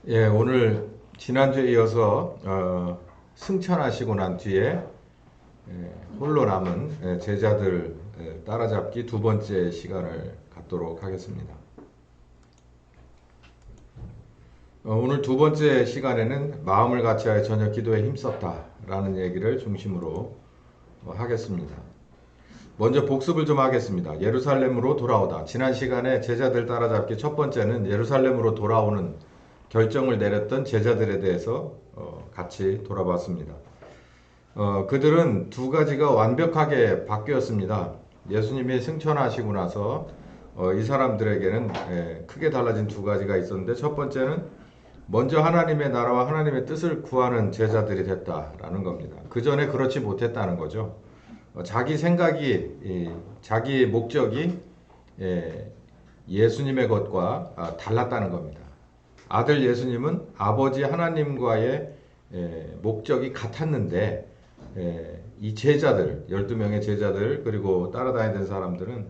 예, 오늘 지난주에 이어서 승천하시고 난 뒤에 홀로 남은 제자들 따라잡기 두 번째 시간을 갖도록 하겠습니다. 오늘 두 번째 시간에는 마음을 같이하여 저녁 기도에 힘썼다라는 얘기를 중심으로 하겠습니다. 먼저 복습을 좀 하겠습니다. 예루살렘으로 돌아오다. 지난 시간에 제자들 따라잡기 첫 번째는 예루살렘으로 돌아오는 결정을 내렸던 제자들에 대해서 같이 돌아봤습니다. 그들은 두 가지가 완벽하게 바뀌었습니다. 예수님이 승천하시고 나서 이 사람들에게는 크게 달라진 두 가지가 있었는데, 첫 번째는 먼저 하나님의 나라와 하나님의 뜻을 구하는 제자들이 됐다라는 겁니다. 그 전에 그렇지 못했다는 거죠. 자기 생각이, 자기 목적이 예수님의 것과 달랐다는 겁니다. 아들 예수님은 아버지 하나님과의 목적이 같았는데, 이 제자들, 12명의 제자들, 그리고 따라다니던 사람들은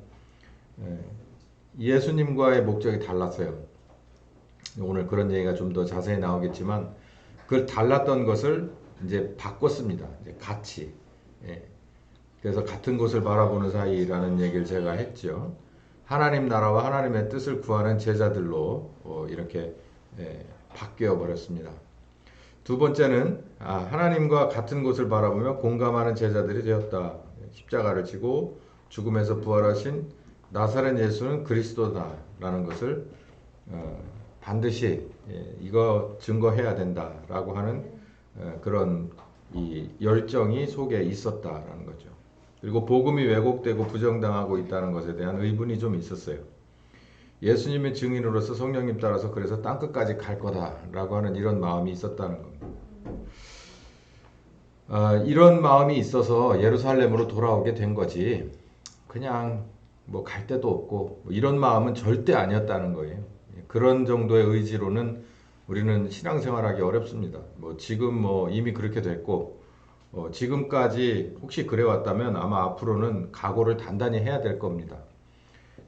예수님과의 목적이 달랐어요. 오늘 그런 얘기가 좀 더 자세히 나오겠지만, 그 달랐던 것을 이제 바꿨습니다. 이제 같이. 그래서 같은 곳을 바라보는 사이라는 얘기를 제가 했죠. 하나님 나라와 하나님의 뜻을 구하는 제자들로 이렇게 바뀌어 버렸습니다. 두 번째는 하나님과 같은 곳을 바라보며 공감하는 제자들이 되었다. 십자가를 지고 죽음에서 부활하신 나사렛 예수는 그리스도다라는 것을 반드시 이거 증거해야 된다라고 하는 그런 이 열정이 속에 있었다라는 거죠. 그리고 복음이 왜곡되고 부정당하고 있다는 것에 대한 의문이 좀 있었어요. 예수님의 증인으로서 성령님 따라서 그래서 땅끝까지 갈 거다라고 하는 이런 마음이 있었다는 겁니다. 이런 마음이 있어서 예루살렘으로 돌아오게 된 거지, 그냥 뭐 갈 데도 없고 뭐 이런 마음은 절대 아니었다는 거예요. 그런 정도의 의지로는 우리는 신앙생활하기 어렵습니다. 뭐 지금 뭐 이미 그렇게 됐고, 지금까지 혹시 그래 왔다면 아마 앞으로는 각오를 단단히 해야 될 겁니다.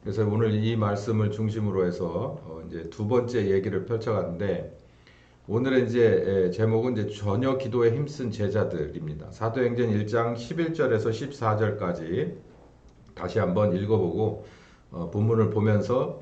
그래서 오늘 이 말씀을 중심으로 해서 이제 두 번째 얘기를 펼쳐갔는데, 오늘의 이제 제목은 이제 전혀 기도에 힘쓴 제자들입니다. 사도행전 1장 11절에서 14절까지 다시 한번 읽어보고 본문을 보면서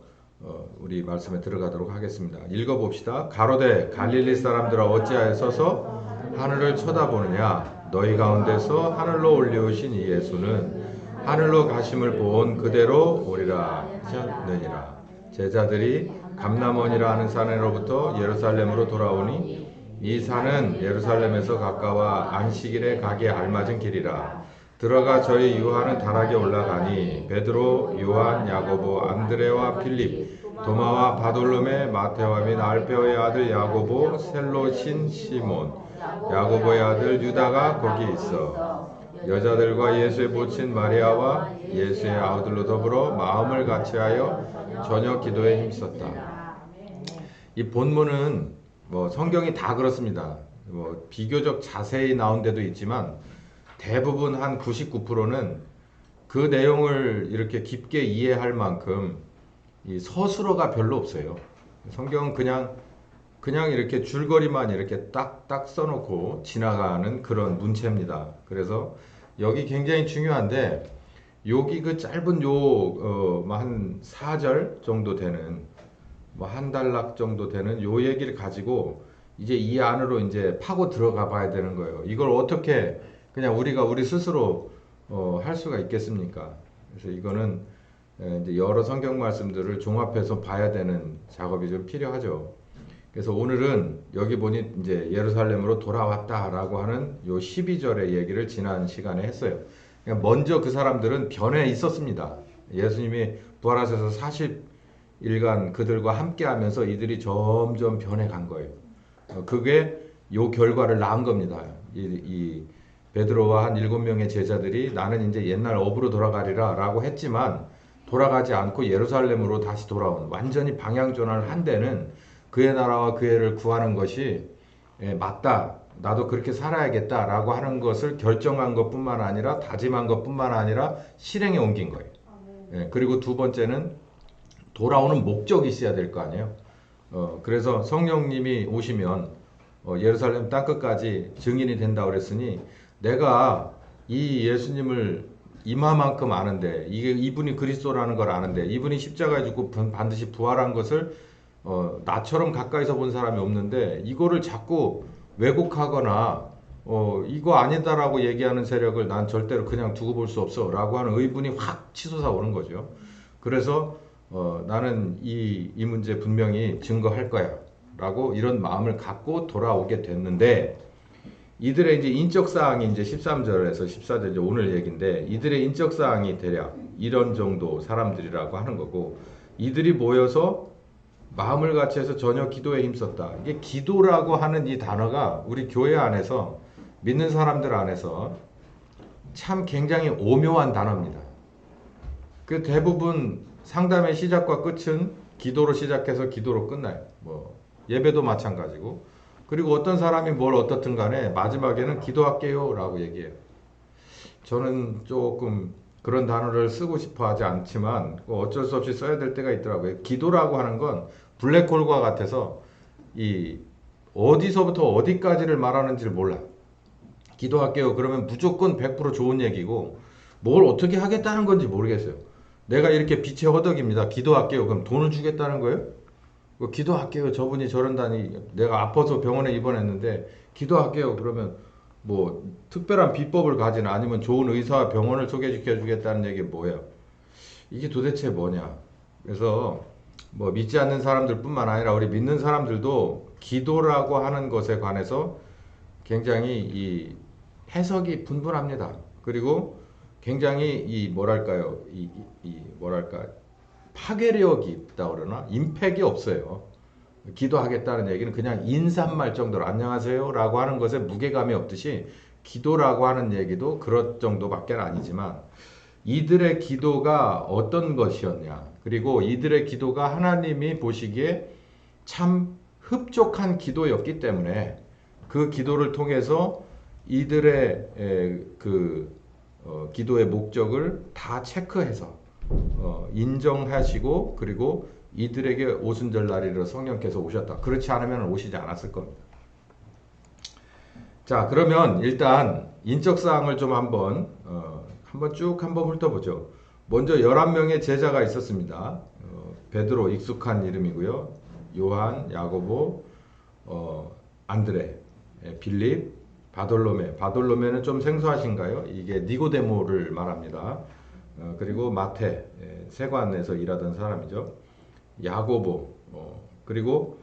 우리 말씀에 들어가도록 하겠습니다. 읽어봅시다. 가로되 갈릴리 사람들아 어찌하여 서서 하늘을 쳐다보느냐? 너희 가운데서 하늘로 올려오신 이 예수는 하늘로 가심을 본 그대로 오리라 하셨느니라. 제자들이 감람원이라 하는 산으로부터 예루살렘으로 돌아오니 이 산은 예루살렘에서 가까워 안식일에 가기에 알맞은 길이라. 들어가 저희 요한은 다락에 올라가니 베드로, 요한, 야고보, 안드레와 필립, 도마와 바돌로메, 마테와 및 알페오의 아들 야고보, 셀로신 시몬, 야고보의 아들 유다가 거기 있어 여자들과 예수의 모친 마리아와 예수의 아우들로 더불어 마음을 같이하여 저녁 기도에 힘썼다. 이 본문은 뭐 성경이 다 그렇습니다. 뭐 비교적 자세히 나온 데도 있지만 대부분 한 99%는 그 내용을 이렇게 깊게 이해할 만큼 이 서술어가 별로 없어요. 성경은 그냥 이렇게 줄거리만 이렇게 딱딱 써놓고 지나가는 그런 문체입니다. 그래서 여기 굉장히 중요한데, 여기 그 짧은 한 4절 정도 되는, 뭐 한 단락 정도 되는 요 얘기를 가지고 이제 이 안으로 이제 파고 들어가 봐야 되는 거예요. 이걸 어떻게 그냥 우리 스스로 할 수가 있겠습니까? 그래서 이거는 이제 여러 성경 말씀들을 종합해서 봐야 되는 작업이 좀 필요하죠. 그래서 오늘은 여기 보니 이제 예루살렘으로 돌아왔다라고 하는 요 12절의 얘기를 지난 시간에 했어요. 그러니까 먼저 그 사람들은 변해 있었습니다. 예수님이 부활하셔서 40일간 그들과 함께 하면서 이들이 점점 변해 간 거예요. 그게 요 결과를 낳은 겁니다. 이 베드로와 한 7명의 제자들이 나는 이제 옛날 업으로 돌아가리라 라고 했지만 돌아가지 않고 예루살렘으로 다시 돌아온, 완전히 방향 전환을 한 데는 그의 나라와 그 애를 구하는 것이 맞다, 나도 그렇게 살아야겠다 라고 하는 것을 결정한 것뿐만 아니라 다짐한 것뿐만 아니라 실행에 옮긴 거예요. 그리고 두 번째는 돌아오는 목적이 있어야 될 거 아니에요. 그래서 성령님이 오시면 예루살렘 땅끝까지 증인이 된다고 그랬으니 내가 이 예수님을 이마만큼 아는데 이분이 그리스도라는 걸 아는데 이분이 십자가에 죽고 반드시 부활한 것을 나처럼 가까이서 본 사람이 없는데 이거를 자꾸 왜곡하거나 이거 아니다라고 얘기하는 세력을 난 절대로 그냥 두고 볼 수 없어 라고 하는 의분이 확 치솟아 오는 거죠. 그래서 나는 이 문제 분명히 증거할 거야 라고 이런 마음을 갖고 돌아오게 됐는데 이들의 이제 인적 사항이 이제 13절에서 14절 이제 오늘 얘기인데 이들의 인적 사항이 대략 이런 정도 사람들이라고 하는 거고 이들이 모여서 마음을 같이 해서 전혀 기도에 힘썼다. 이게 기도라고 하는 이 단어가 우리 교회 안에서 믿는 사람들 안에서 참 굉장히 오묘한 단어입니다. 그 대부분 상담의 시작과 끝은 기도로 시작해서 기도로 끝나요. 뭐 예배도 마찬가지고. 그리고 어떤 사람이 뭘 어떻든 간에 마지막에는 기도할게요 라고 얘기해요. 저는 조금 그런 단어를 쓰고 싶어 하지 않지만 어쩔 수 없이 써야 될 때가 있더라고요. 기도라고 하는 건 블랙홀과 같아서 이 어디서부터 어디까지를 말하는지를 몰라. 기도할게요. 그러면 무조건 100% 좋은 얘기고 뭘 어떻게 하겠다는 건지 모르겠어요. 내가 이렇게 빛의 허덕입니다. 기도할게요. 그럼 돈을 주겠다는 거예요? 기도할게요. 저분이 저런다니 내가 아파서 병원에 입원했는데 기도할게요. 그러면 뭐 특별한 비법을 가지나 아니면 좋은 의사와 병원을 소개시켜 주겠다는 얘기 뭐예요? 이게 도대체 뭐냐? 그래서 뭐 믿지 않는 사람들 뿐만 아니라 우리 믿는 사람들도 기도라고 하는 것에 관해서 굉장히 이 해석이 분분합니다. 그리고 굉장히 이 뭐랄까요? 이 뭐랄까? 파괴력이 있다 그러나 임팩이 없어요. 기도하겠다는 얘기는 그냥 인사말 정도로 안녕하세요 라고 하는 것에 무게감이 없듯이 기도라고 하는 얘기도 그럴 정도밖에 아니지만 이들의 기도가 어떤 것이었냐 그리고 이들의 기도가 하나님이 보시기에 참 흡족한 기도였기 때문에 그 기도를 통해서 이들의 기도의 목적을 다 체크해서 인정하시고 그리고 이들에게 오순절 날이라 성령께서 오셨다. 그렇지 않으면 오시지 않았을 겁니다. 자, 그러면 일단 인적 사항을 좀 한번 쭉 훑어보죠. 먼저 11명의 제자가 있었습니다. 베드로 익숙한 이름이고요. 요한, 야고보, 안드레, 빌립, 바돌로메. 바돌로메는 좀 생소하신가요? 이게 니고데모를 말합니다. 그리고 마태, 세관에서 일하던 사람이죠. 야고보, 그리고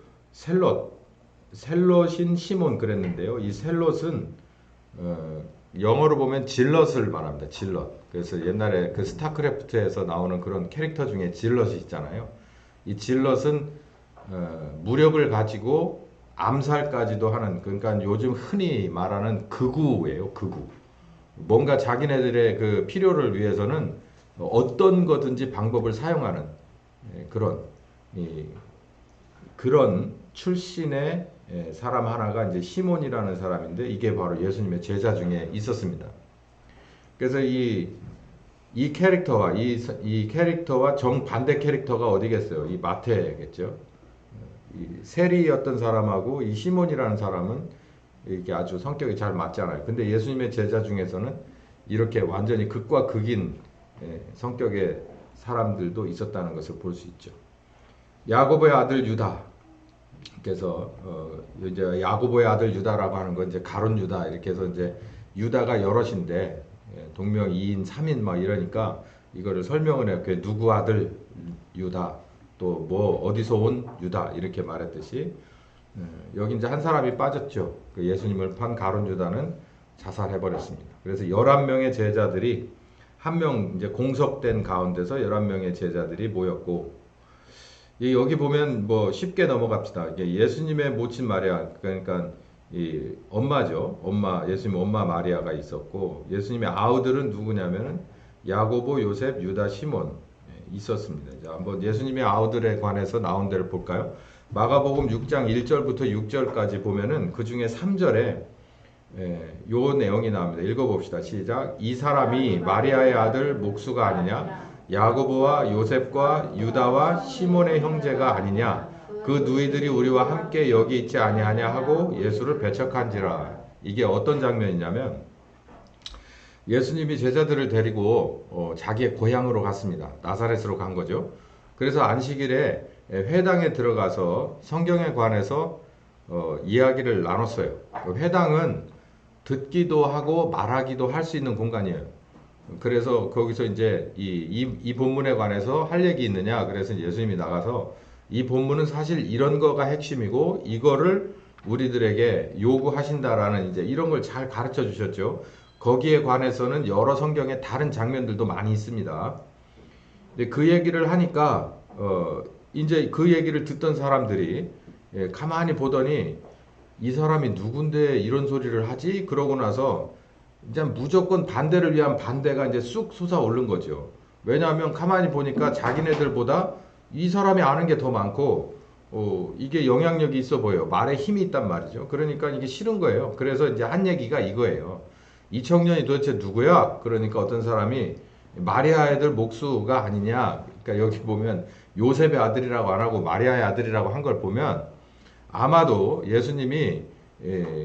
셀롯인 시몬 그랬는데요. 이 셀롯은 영어로 보면 질럿을 말합니다. 질럿. 그래서 옛날에 그 스타크래프트에서 나오는 그런 캐릭터 중에 질럿이 있잖아요. 이 질럿은 무력을 가지고 암살까지도 하는 그러니까 요즘 흔히 말하는 극우예요. 극우. 뭔가 자기네들의 그 필요를 위해서는 어떤 거든지 방법을 사용하는 그런 출신의 사람 하나가 이제 시몬이라는 사람인데 이게 바로 예수님의 제자 중에 있었습니다. 그래서 이 캐릭터와 정반대 캐릭터가 어디겠어요? 이 마태겠죠. 이 세리였던 사람하고 이 시몬이라는 사람은 이게 아주 성격이 잘 맞잖아요. 근데 예수님의 제자 중에서는 이렇게 완전히 극과 극인 성격의 사람들도 있었다는 것을 볼 수 있죠. 야고보의 아들 유다. 그래서 이제 야고보의 아들 유다라고 하는 건 이제 가룟 유다 이렇게 해서 이제 유다가 여럿인데 동명 2인 3인 막 이러니까 이거를 설명을 해요. 그 누구 아들 유다 또 뭐 어디서 온 유다 이렇게 말했듯이 여기 이제 한 사람이 빠졌죠. 그 예수님을 판 가룟 유다는 자살해 버렸습니다. 그래서 11명의 제자들이 한 명 이제 공석된 가운데서 11명의 제자들이 모였고 여기 보면 뭐 쉽게 넘어갑시다. 예수님의 모친 마리아 그러니까 이 엄마죠. 예수님 엄마 마리아가 있었고 예수님의 아우들은 누구냐면은 야고보, 요셉, 유다, 시몬 있었습니다. 자, 한번 예수님의 아우들에 관해서 나온 데를 볼까요? 마가복음 6장 1절부터 6절까지 보면은 그 중에 3절에 요 내용이 나옵니다. 읽어봅시다. 시작. 이 사람이 마리아의 아들 목수가 아니냐? 야고보와 요셉과 유다와 시몬의 형제가 아니냐? 그 그 누이들이 우리와 함께 여기 있지 아니하냐 하고 예수를 배척한지라. 이게 어떤 장면이냐면 예수님이 제자들을 데리고 자기의 고향으로 갔습니다. 나사렛으로 간 거죠. 그래서 안식일에 회당에 들어가서 성경에 관해서 이야기를 나눴어요. 회당은 듣기도 하고 말하기도 할 수 있는 공간이에요. 그래서 거기서 이제 이 본문에 관해서 할 얘기 있느냐? 그래서 예수님이 나가서 이 본문은 사실 이런 거가 핵심이고 이거를 우리들에게 요구하신다라는 이제 이런 걸 잘 가르쳐 주셨죠. 거기에 관해서는 여러 성경의 다른 장면들도 많이 있습니다. 근데 그 얘기를 하니까 이제 그 얘기를 듣던 사람들이 가만히 보더니 이 사람이 누군데 이런 소리를 하지? 그러고 나서 이제 무조건 반대를 위한 반대가 이제 쑥 솟아오른 거죠. 왜냐하면 가만히 보니까 자기네들보다 이 사람이 아는 게 더 많고 이게 영향력이 있어 보여요. 말에 힘이 있단 말이죠. 그러니까 이게 싫은 거예요. 그래서 이제 한 얘기가 이거예요. 이 청년이 도대체 누구야? 그러니까 어떤 사람이 마리아 애들 목수가 아니냐. 그러니까 여기 보면 요셉의 아들이라고 안 하고 마리아의 아들이라고 한 걸 보면 아마도 예수님이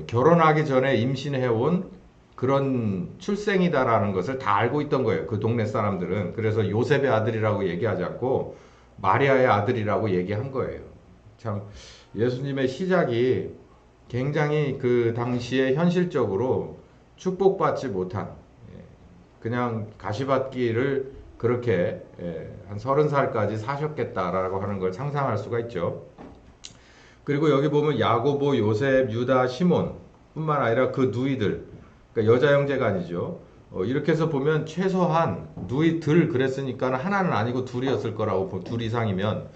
결혼하기 전에 임신해온 그런 출생이다라는 것을 다 알고 있던 거예요. 그 동네 사람들은. 그래서 요셉의 아들이라고 얘기하지 않고 마리아의 아들이라고 얘기한 거예요. 참 예수님의 시작이 굉장히 그 당시에 현실적으로 축복받지 못한 그냥 가시밭길을 그렇게 한 30살까지 사셨겠다라고 하는 걸 상상할 수가 있죠. 그리고 여기 보면 야고보, 요셉, 유다, 시몬 뿐만 아니라 그 누이들, 그러니까 여자 형제가 아니죠. 이렇게 해서 보면 최소한 누이들 그랬으니까 하나는 아니고 둘이었을 거라고, 둘 이상이면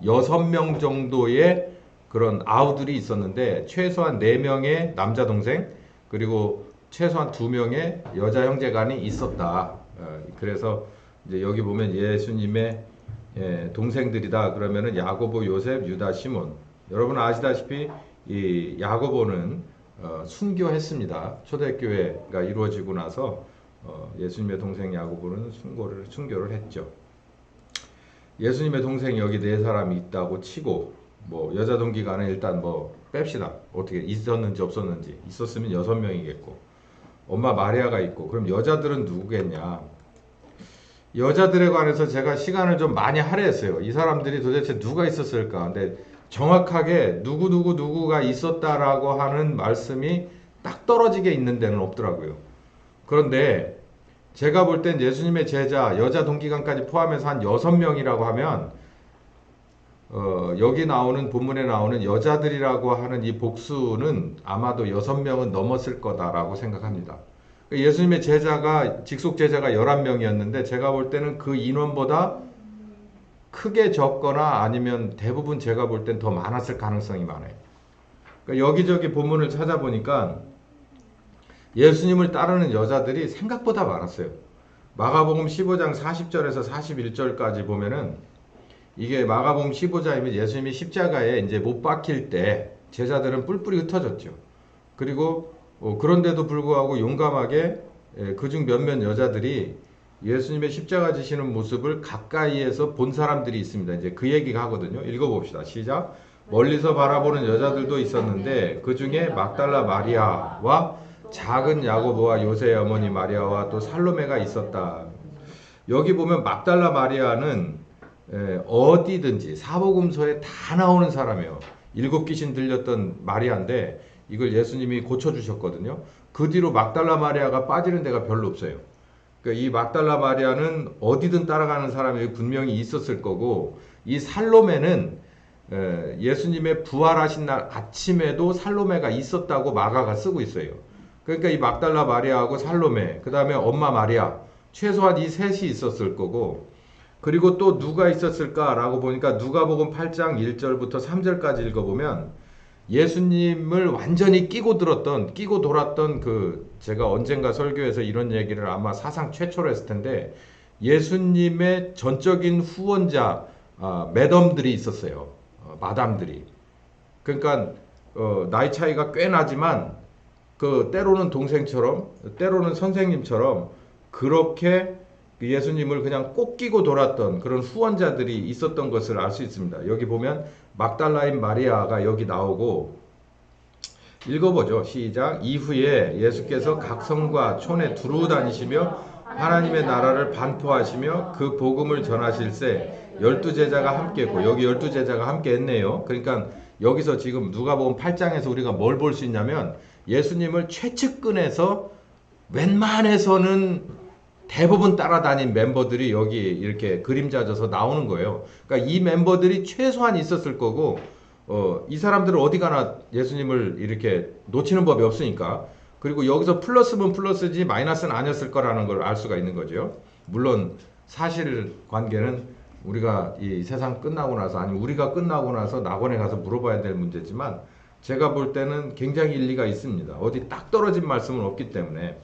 6명 정도의 그런 아우들이 있었는데 최소한 4명의 남자 동생 그리고 최소한 2명의 여자 형제간이 있었다. 그래서 이제 여기 보면 예수님의 동생들이다 그러면은 야고보, 요셉, 유다, 시몬. 여러분 아시다시피 이 야고보는 순교했습니다. 초대교회가 이루어지고 나서 예수님의 동생 야고보는 순교를 했죠. 예수님의 동생이 여기 4사람이 있다고 치고 뭐 여자 동기간은 일단 뭐 뺍시다. 어떻게 있었는지 없었는지. 있었으면 6명이겠고 엄마 마리아가 있고 그럼 여자들은 누구겠냐. 여자들에 관해서 제가 시간을 좀 많이 할애했어요. 이 사람들이 도대체 누가 있었을까. 근데 정확하게 누구가 있었다라고 하는 말씀이 딱 떨어지게 있는 데는 없더라고요. 그런데 제가 볼 땐 예수님의 제자 여자 동기간까지 포함해서 한 6명이라고 하면 여기 나오는 본문에 나오는 여자들이라고 하는 이 복수는 아마도 6명은 넘었을 거다라고 생각합니다. 예수님의 제자가 직속 제자가 11명이었는데 제가 볼 때는 그 인원보다 크게 적거나 아니면 대부분 제가 볼 땐 더 많았을 가능성이 많아요. 그러니까 여기저기 본문을 찾아보니까 예수님을 따르는 여자들이 생각보다 많았어요. 마가복음 15장 40절에서 41절까지 보면은 이게 마가복음 15장이면 예수님이 십자가에 이제 못 박힐 때 제자들은 뿔뿔이 흩어졌죠. 그리고 그런데도 불구하고 용감하게 그중 몇몇 여자들이 예수님의 십자가 지시는 모습을 가까이에서 본 사람들이 있습니다. 이제 그 얘기가 하거든요. 읽어봅시다. 시작. 멀리서 바라보는 여자들도 있었는데 그 중에 막달라 마리아와 작은 야고보와 요새의 어머니 마리아와 또 살로메가 있었다. 여기 보면 막달라 마리아는 어디든지 사복음서에 다 나오는 사람이에요. 7귀신 들렸던 마리아인데 이걸 예수님이 고쳐주셨거든요. 그 뒤로 막달라 마리아가 빠지는 데가 별로 없어요. 그러니까 이 막달라 마리아는 어디든 따라가는 사람이 분명히 있었을 거고 이 살로메는 예수님의 부활하신 날 아침에도 살로메가 있었다고 마가가 쓰고 있어요. 그러니까 이 막달라 마리아하고 살로메 그 다음에 엄마 마리아 최소한 이 셋이 있었을 거고 그리고 또 누가 있었을까라고 보니까 누가복음 8장 1절부터 3절까지 읽어보면 예수님을 완전히 끼고 돌았던 그 제가 언젠가 설교에서 이런 얘기를 아마 사상 최초로 했을 텐데 예수님의 전적인 후원자 매덤들이 있었어요. 마담들이. 그러니까 나이 차이가 꽤 나지만 그 때로는 동생처럼 때로는 선생님처럼 그렇게 그 예수님을 그냥 꼭 끼고 돌았던 그런 후원자들이 있었던 것을 알 수 있습니다. 여기 보면 막달라인 마리아가 여기 나오고, 읽어보죠. 시작. 이후에 예수께서 각 성과 촌에 두루 다니시며 하나님의 나라를 반포하시며 그 복음을 전하실세 12제자가 함께 했고, 여기 12제자가 함께 했네요. 그러니까 여기서 지금 누가복음 8장에서 우리가 뭘 볼 수 있냐면 예수님을 최측근에서 웬만해서는 대부분 따라다닌 멤버들이 여기 이렇게 그림자져서 나오는 거예요. 그러니까 이 멤버들이 최소한 있었을 거고, 이 사람들은 어디 가나 예수님을 이렇게 놓치는 법이 없으니까. 그리고 여기서 플러스면 플러스지 마이너스는 아니었을 거라는 걸 알 수가 있는 거죠. 물론 사실 관계는 우리가 이 세상 끝나고 나서, 아니면 우리가 끝나고 나서 낙원에 가서 물어봐야 될 문제지만, 제가 볼 때는 굉장히 일리가 있습니다. 어디 딱 떨어진 말씀은 없기 때문에.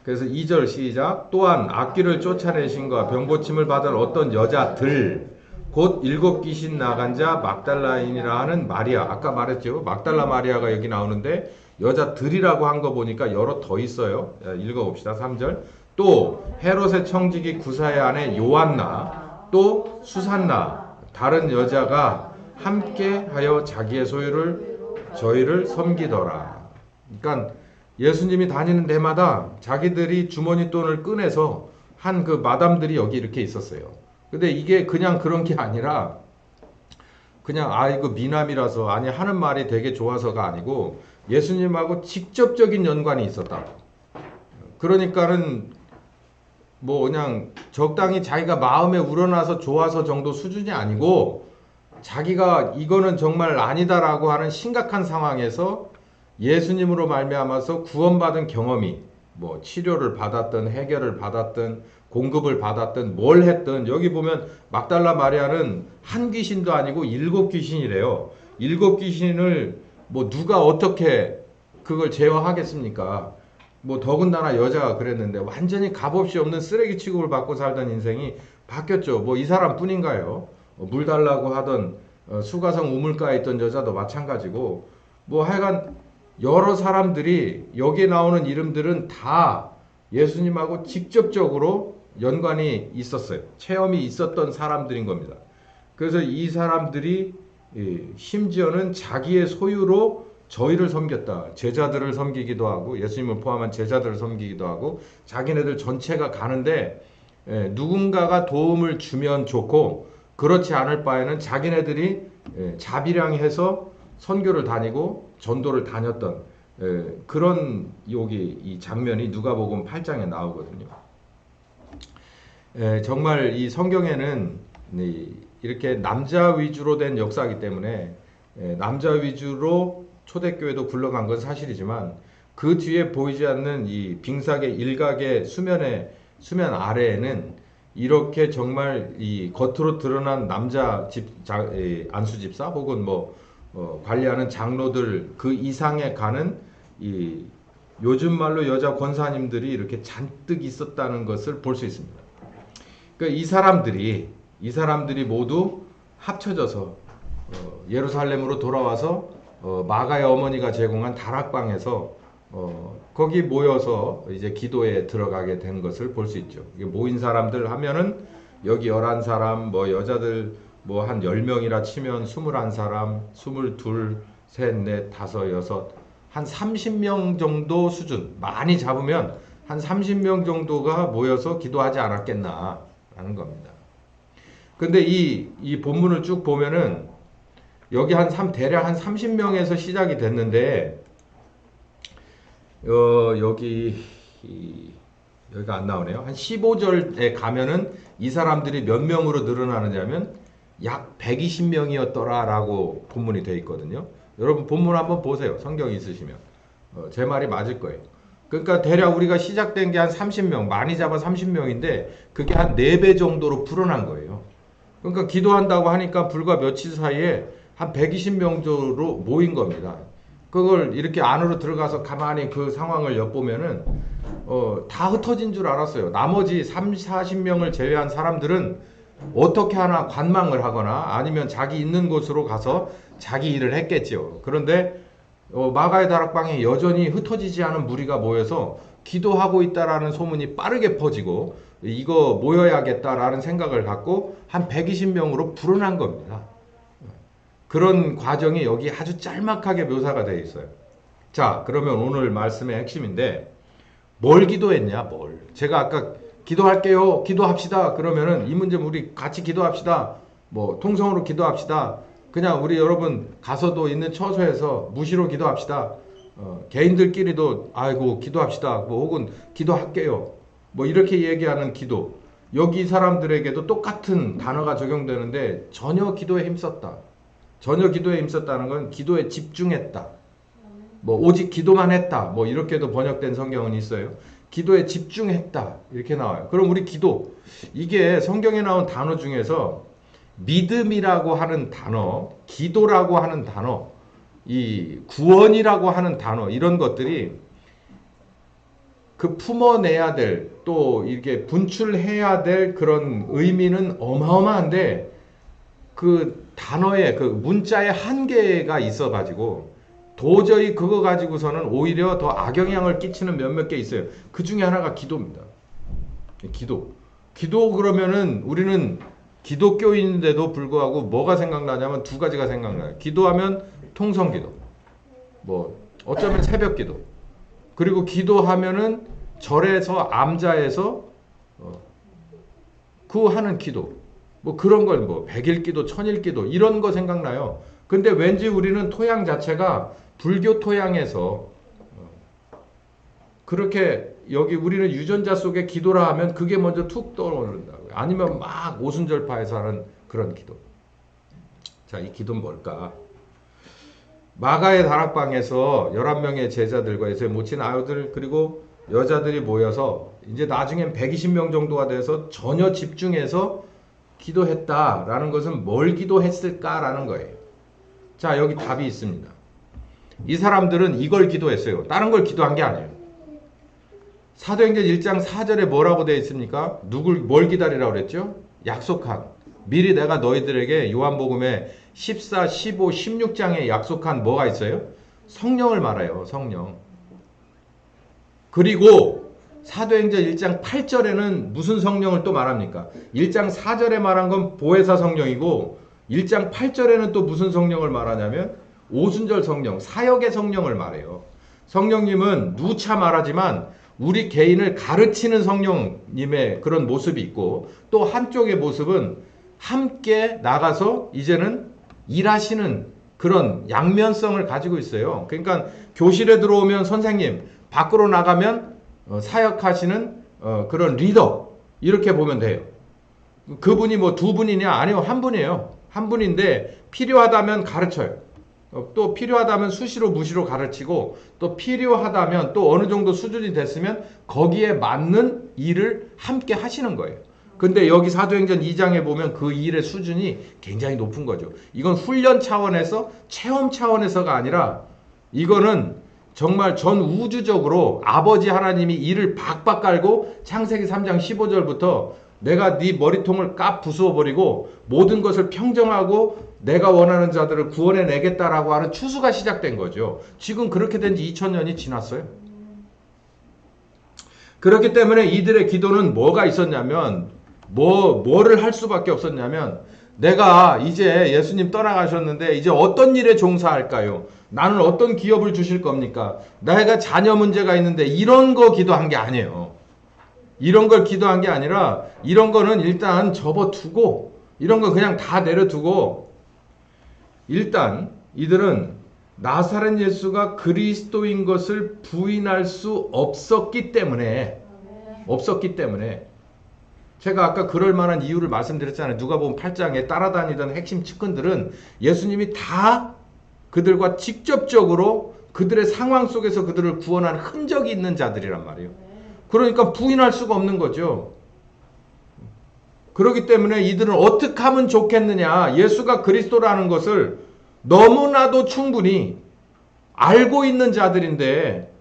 그래서 2절 시작. 또한 악귀를 쫓아내신과 병고침을 받은 어떤 여자들, 곧 7 귀신 나간 자 막달라인이라 하는 마리아, 아까 말했죠. 막달라 마리아가 여기 나오는데 여자들이라고 한 거 보니까 여러 더 있어요. 읽어봅시다. 3절. 또 헤롯의 청지기 구사의 아내 요한나, 또 수산나, 다른 여자가 함께 하여 자기의 소유를 저희를 섬기더라. 그러니까 예수님이 다니는 데마다 자기들이 주머니 돈을 꺼내서 한 그 마담들이 여기 이렇게 있었어요. 근데 이게 그냥 그런 게 아니라 그냥 이거 미남이라서, 아니 하는 말이 되게 좋아서가 아니고 예수님하고 직접적인 연관이 있었다. 그러니까는 뭐 그냥 적당히 자기가 마음에 우러나서 좋아서 정도 수준이 아니고, 자기가 이거는 정말 아니다라고 하는 심각한 상황에서 예수님으로 말미암아서 구원받은 경험이, 뭐 치료를 받았든 해결을 받았든 공급을 받았든 뭘 했든, 여기 보면 막달라 마리아는 한 귀신도 아니고 7 귀신이래요. 7 귀신을 뭐 누가 어떻게 그걸 제어하겠습니까? 뭐 더군다나 여자가 그랬는데 완전히 값없이 없는 쓰레기 취급을 받고 살던 인생이 바뀌었죠. 뭐 이 사람 뿐인가요? 물 달라고 하던 수가성 우물가에 있던 여자도 마찬가지고, 뭐 하여간 여러 사람들이, 여기에 나오는 이름들은 다 예수님하고 직접적으로 연관이 있었어요. 체험이 있었던 사람들인 겁니다. 그래서 이 사람들이 심지어는 자기의 소유로 저희를 섬겼다. 제자들을 섬기기도 하고, 예수님을 포함한 제자들을 섬기기도 하고, 자기네들 전체가 가는데 누군가가 도움을 주면 좋고, 그렇지 않을 바에는 자기네들이 자비량해서 선교를 다니고 전도를 다녔던 그런 여기 이 장면이 누가복음 8장에 나오거든요. 정말 이 성경에는 이렇게 남자 위주로 된 역사이기 때문에 남자 위주로 초대교회도 굴러간 건 사실이지만, 그 뒤에 보이지 않는 이 빙삭의 일각의 수면 아래에는 이렇게 정말 이 겉으로 드러난 남자 안수 집사 혹은 뭐 관리하는 장로들 그 이상에 가는 이 요즘 말로 여자 권사님들이 이렇게 잔뜩 있었다는 것을 볼 수 있습니다. 그러니까 이 사람들이 모두 합쳐져서 예루살렘으로 돌아와서 마가의 어머니가 제공한 다락방에서 거기 모여서 이제 기도에 들어가게 된 것을 볼 수 있죠. 모인 사람들 하면은 여기 11사람, 뭐 여자들 뭐 한 10명이라 치면 21사람, 22, 셋, 넷, 다섯, 여섯, 한 30명 정도 수준, 많이 잡으면 한 30명 정도가 모여서 기도하지 않았겠나 라는 겁니다. 근데 이 본문을 쭉 보면은 여기 대략 한 30명에서 시작이 됐는데, 여기가 안 나오네요. 한 15절에 가면은 이 사람들이 몇 명으로 늘어나느냐면 약 120명이었더라 라고 본문이 되어 있거든요. 여러분 본문 한번 보세요. 성경 있으시면. 제 말이 맞을 거예요. 그러니까 대략 우리가 시작된 게 한 30명, 많이 잡아 30명인데 그게 한 4배 정도로 불어난 거예요. 그러니까 기도한다고 하니까 불과 며칠 사이에 한 120명 정도로 모인 겁니다. 그걸 이렇게 안으로 들어가서 가만히 그 상황을 엿보면은 다 흩어진 줄 알았어요. 나머지 30-40명을 제외한 사람들은 어떻게 하나 관망을 하거나 아니면 자기 있는 곳으로 가서 자기 일을 했겠죠. 그런데 마가의 다락방에 여전히 흩어지지 않은 무리가 모여서 기도하고 있다라는 소문이 빠르게 퍼지고, 이거 모여야겠다라는 생각을 갖고 한 120명으로 불어난 겁니다. 그런 과정이 여기 아주 짤막하게 묘사가 되어 있어요. 자, 그러면 오늘 말씀의 핵심인데 뭘 기도했냐, 뭘. 제가 아까 기도할게요, 기도합시다 그러면은 이 문제 우리 같이 기도합시다. 뭐 통성으로 기도합시다. 그냥 우리 여러분 가서도 있는 처소에서 무시로 기도합시다. 개인들끼리도 아이고 기도합시다. 뭐 혹은 기도할게요. 뭐 이렇게 얘기하는 기도. 여기 사람들에게도 똑같은 단어가 적용되는데 전혀 기도에 힘썼다. 전혀 기도에 힘썼다는 건 기도에 집중했다. 뭐 오직 기도만 했다. 뭐 이렇게도 번역된 성경은 있어요. 기도에 집중했다. 이렇게 나와요. 그럼 우리 기도. 이게 성경에 나온 단어 중에서 믿음이라고 하는 단어, 기도라고 하는 단어, 이 구원이라고 하는 단어, 이런 것들이 그 품어내야 될, 또 이렇게 분출해야 될 그런 의미는 어마어마한데 그 단어의 그 문자의 한계가 있어가지고 도저히 그거 가지고서는 오히려 더 악영향을 끼치는 몇몇 개 있어요. 그 중에 하나가 기도입니다. 기도. 기도 그러면은 우리는 기독교인인데도 불구하고 뭐가 생각나냐면 두 가지가 생각나요. 기도하면 통성기도. 뭐 어쩌면 새벽기도. 그리고 기도하면은 절에서 암자에서 그 하는 기도. 뭐 그런 걸 뭐 백일기도, 천일기도 이런 거 생각나요. 근데 왠지 우리는 토양 자체가 불교 토양에서 그렇게 여기 우리는 유전자 속에 기도라 하면 그게 먼저 툭 떠오른다고요. 아니면 막 오순절파에서 하는 그런 기도. 자, 이 기도는 뭘까? 마가의 다락방에서 11명의 제자들과 예수의 모친 아유들 그리고 여자들이 모여서 이제 나중엔 120명 정도가 돼서 전혀 집중해서 기도했다라는 것은 뭘 기도했을까라는 거예요. 자, 여기 답이 있습니다. 이 사람들은 이걸 기도했어요. 다른 걸 기도한 게 아니에요. 사도행전 1장 4절에 뭐라고 되어 있습니까? 뭘 기다리라고 그랬죠? 약속한. 미리 내가 너희들에게 요한복음에 14, 15, 16장에 약속한 뭐가 있어요? 성령을 말해요. 성령. 그리고 사도행전 1장 8절에는 무슨 성령을 또 말합니까? 1장 4절에 말한 건 보혜사 성령이고 1장 8절에는 또 무슨 성령을 말하냐면 오순절 성령, 사역의 성령을 말해요. 성령님은 누차 말하지만 우리 개인을 가르치는 성령님의 그런 모습이 있고 또 한쪽의 모습은 함께 나가서 이제는 일하시는 그런 양면성을 가지고 있어요. 그러니까 교실에 들어오면 선생님, 밖으로 나가면 사역하시는 그런 리더 이렇게 보면 돼요. 그분이 뭐 두 분이냐? 아니요, 한 분이에요. 한 분인데 필요하다면 가르쳐요. 또 필요하다면 수시로 무시로 가르치고 또 필요하다면 또 어느 정도 수준이 됐으면 거기에 맞는 일을 함께 하시는 거예요. 근데 여기 사도행전 2장에 보면 그 일의 수준이 굉장히 높은 거죠. 이건 훈련 차원에서 체험 차원에서가 아니라 이거는 정말 전 우주적으로 아버지 하나님이 일을 박박 깔고 창세기 3장 15절부터 내가 네 머리통을 까 부수어버리고 모든 것을 평정하고 내가 원하는 자들을 구원해 내겠다라고 하는 추수가 시작된 거죠. 지금 그렇게 된 지 2000년이 지났어요. 그렇기 때문에 이들의 기도는 뭐가 있었냐면 뭐를 할 수밖에 없었냐면 내가 이제 예수님 떠나가셨는데 이제 어떤 일에 종사할까요? 나는 어떤 기업을 주실 겁니까? 내가 자녀 문제가 있는데 이런 거 기도한 게 아니에요. 이런 걸 기도한 게 아니라 이런 거는 일단 접어두고 이런 거 그냥 다 내려두고 일단 이들은 나사렛 예수가 그리스도인 것을 부인할 수 없었기 때문에 제가 아까 그럴 만한 이유를 말씀드렸잖아요. 누가복음 8장에 따라다니던 핵심 측근들은 예수님이 다 그들과 직접적으로 그들의 상황 속에서 그들을 구원한 흔적이 있는 자들이란 말이에요. 그러니까 부인할 수가 없는 거죠. 그렇기 때문에 이들은 어떻게 하면 좋겠느냐. 예수가 그리스도라는 것을 너무나도 충분히 알고 있는 자들인데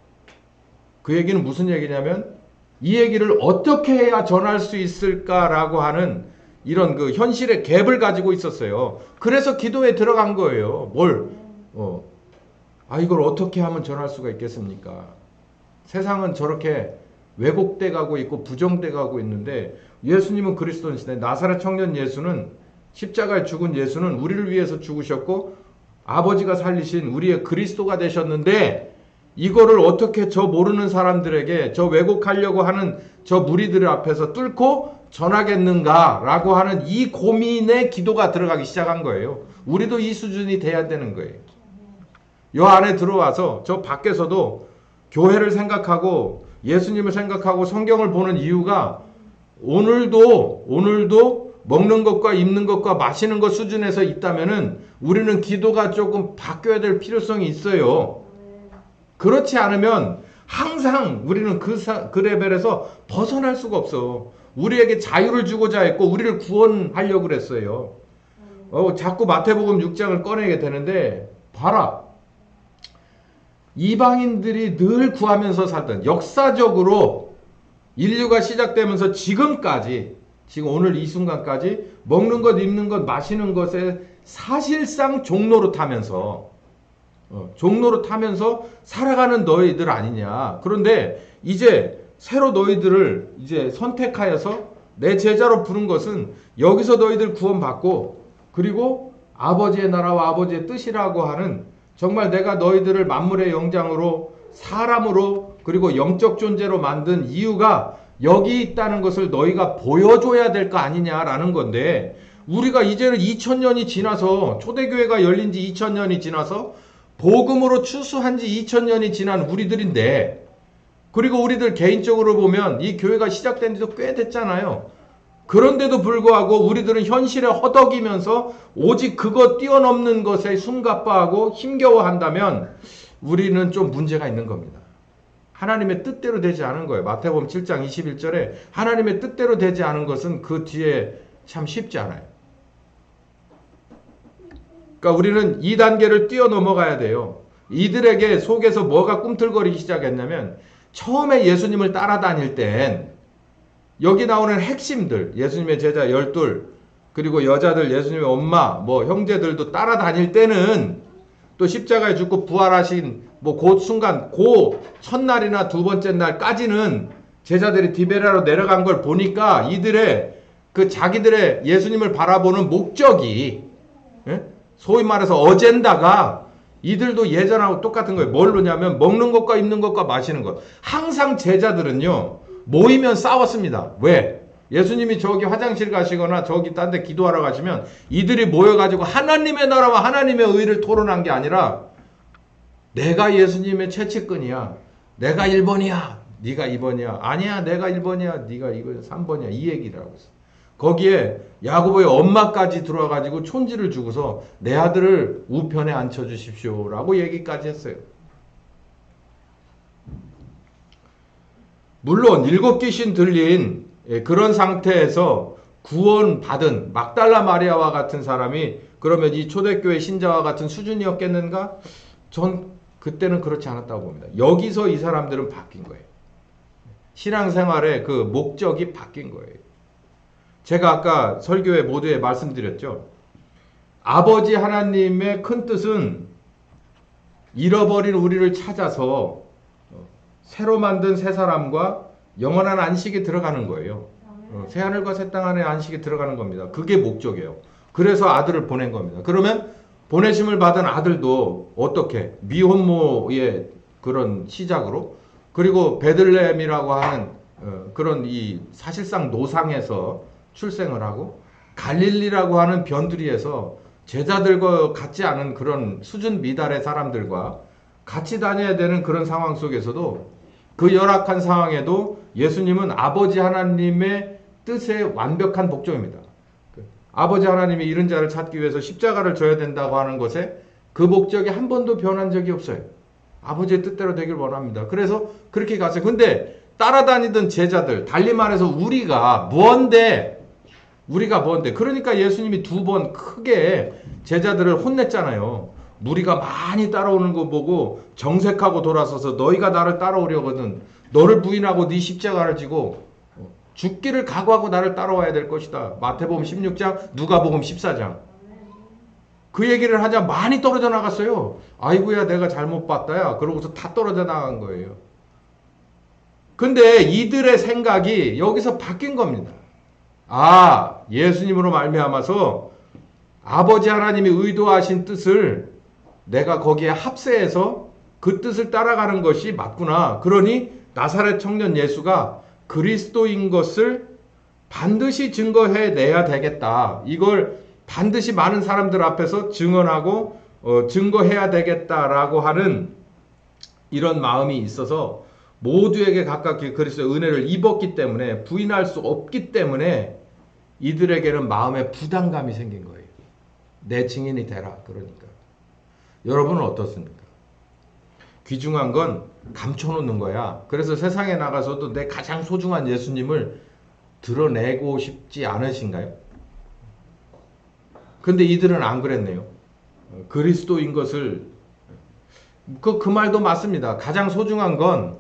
그 얘기는 무슨 얘기냐면 이 얘기를 어떻게 해야 전할 수 있을까라고 하는 이런 그 현실의 갭을 가지고 있었어요. 그래서 기도에 들어간 거예요. 이걸 어떻게 하면 전할 수가 있겠습니까? 세상은 저렇게 왜곡돼 가고 있고 부정돼 가고 있는데, 예수님은 그리스도이시네. 나사렛 청년 예수는, 십자가에 죽은 예수는 우리를 위해서 죽으셨고 아버지가 살리신 우리의 그리스도가 되셨는데, 이거를 어떻게 저 모르는 사람들에게, 저 왜곡하려고 하는 저 무리들 앞에서 뚫고 전하겠는가라고 하는 이 고민에 기도가 들어가기 시작한 거예요. 우리도 이 수준이 돼야 되는 거예요. 요 안에 들어와서 저 밖에서도 교회를 생각하고 예수님을 생각하고 성경을 보는 이유가, 오늘도 먹는 것과 입는 것과 마시는 것 수준에서 있다면은 우리는 기도가 조금 바뀌어야 될 필요성이 있어요. 그렇지 않으면 항상 우리는 그 레벨에서 벗어날 수가 없어. 우리에게 자유를 주고자 했고 우리를 구원하려고 그랬어요. 자꾸 마태복음 6장을 꺼내게 되는데, 봐라. 이방인들이 늘 구하면서 살던, 역사적으로 인류가 시작되면서 지금까지, 지금 오늘 이 순간까지 먹는 것, 입는 것, 마시는 것에 사실상 종로로 타면서 살아가는 너희들 아니냐. 그런데 이제 새로 너희들을 이제 선택하여서 내 제자로 부른 것은, 여기서 너희들 구원받고 그리고 아버지의 나라와 아버지의 뜻이라고 하는, 정말 내가 너희들을 만물의 영장으로, 사람으로, 그리고 영적 존재로 만든 이유가 여기 있다는 것을 너희가 보여줘야 될 거 아니냐라는 건데, 우리가 이제는 2000년이 지나서, 초대교회가 열린 지 2000년이 지나서 복음으로 추수한 지 2000년이 지난 우리들인데, 그리고 우리들 개인적으로 보면 이 교회가 시작된 지도 꽤 됐잖아요. 그런데도 불구하고 우리들은 현실에 허덕이면서 오직 그거 뛰어넘는 것에 숨가빠하고 힘겨워한다면 우리는 좀 문제가 있는 겁니다. 하나님의 뜻대로 되지 않은 거예요. 마태복음 7장 21절에 하나님의 뜻대로 되지 않은 것은 그 뒤에 참 쉽지 않아요. 그러니까 우리는 이 단계를 뛰어넘어가야 돼요. 이들에게 속에서 뭐가 꿈틀거리기 시작했냐면, 처음에 예수님을 따라다닐 땐 여기 나오는 핵심들, 예수님의 제자 12, 그리고 여자들, 예수님의 엄마, 뭐 형제들도 따라다닐 때는, 또 십자가에 죽고 부활하신 그 순간, 그 첫날이나 두 번째 날까지는 제자들이 디베라로 내려간 걸 보니까 이들의 자기들의 예수님을 바라보는 목적이, 소위 말해서 어젠다가 이들도 예전하고 똑같은 거예요. 뭘로냐면 먹는 것과 입는 것과 마시는 것. 항상 제자들은요, 모이면 싸웠습니다. 왜? 예수님이 저기 화장실 가시거나 저기 딴 데 기도하러 가시면 이들이 모여가지고 하나님의 나라와 하나님의 의를 토론한 게 아니라, 내가 예수님의 최측근이야, 내가 1번이야, 네가 2번이야, 아니야 내가 1번이야, 네가 이거 3번이야, 이 얘기를 하고 있어. 거기에 야고보의 엄마까지 들어와가지고 촌지를 주고서 내 아들을 우편에 앉혀주십시오 라고 얘기까지 했어요. 물론 7 귀신 들린 그런 상태에서 구원받은 막달라 마리아와 같은 사람이 그러면 이 초대교회 신자와 같은 수준이었겠는가? 전 그때는 그렇지 않았다고 봅니다. 여기서 이 사람들은 바뀐 거예요. 신앙생활의 그 목적이 바뀐 거예요. 제가 아까 설교회 모두에 말씀드렸죠. 아버지 하나님의 큰 뜻은 잃어버린 우리를 찾아서 새로 만든 새 사람과 영원한 안식에 들어가는 거예요. 새하늘과 새 땅 안에 안식에 들어가는 겁니다. 그게 목적이에요. 그래서 아들을 보낸 겁니다. 그러면 보내심을 받은 아들도 어떻게? 미혼모의 그런 시작으로, 그리고 베들레헴이라고 하는 그런 이 사실상 노상에서 출생을 하고, 갈릴리라고 하는 변두리에서 제자들과 같지 않은 그런 수준 미달의 사람들과 같이 다녀야 되는 그런 상황 속에서도, 그 열악한 상황에도 예수님은 아버지 하나님의 뜻의 완벽한 복종입니다. 아버지 하나님이 이른 자를 찾기 위해서 십자가를 져야 된다고 하는 것에 그 목적이 한 번도 변한 적이 없어요. 아버지의 뜻대로 되길 원합니다. 그래서 그렇게 갔어요. 근데 따라다니던 제자들, 달리 말해서 우리가 뭔데? 그러니까 예수님이 2번 크게 제자들을 혼냈잖아요. 무리가 많이 따라오는 거 보고 정색하고 돌아서서, 너희가 나를 따라오려거든 너를 부인하고 네 십자가를 지고 죽기를 각오하고 나를 따라와야 될 것이다. 마태복음 16장, 누가복음 14장. 그 얘기를 하자 많이 떨어져 나갔어요. 아이고야 내가 잘못 봤다야. 그러고서 다 떨어져 나간 거예요. 근데 이들의 생각이 여기서 바뀐 겁니다. 아, 예수님으로 말미암아서 아버지 하나님이 의도하신 뜻을 내가 거기에 합세해서 그 뜻을 따라가는 것이 맞구나. 그러니 나사렛 청년 예수가 그리스도인 것을 반드시 증거해내야 되겠다. 이걸 반드시 많은 사람들 앞에서 증언하고 증거해야 되겠다라고 하는 이런 마음이 있어서 모두에게 가깝게 그리스도의 은혜를 입었기 때문에 부인할 수 없기 때문에 이들에게는 마음의 부담감이 생긴 거예요. 내 증인이 되라. 그러니까. 여러분은 어떻습니까? 귀중한 건 감춰놓는 거야. 그래서 세상에 나가서도 내 가장 소중한 예수님을 드러내고 싶지 않으신가요? 근데 이들은 안 그랬네요. 그리스도인 것을 그 말도 맞습니다. 가장 소중한 건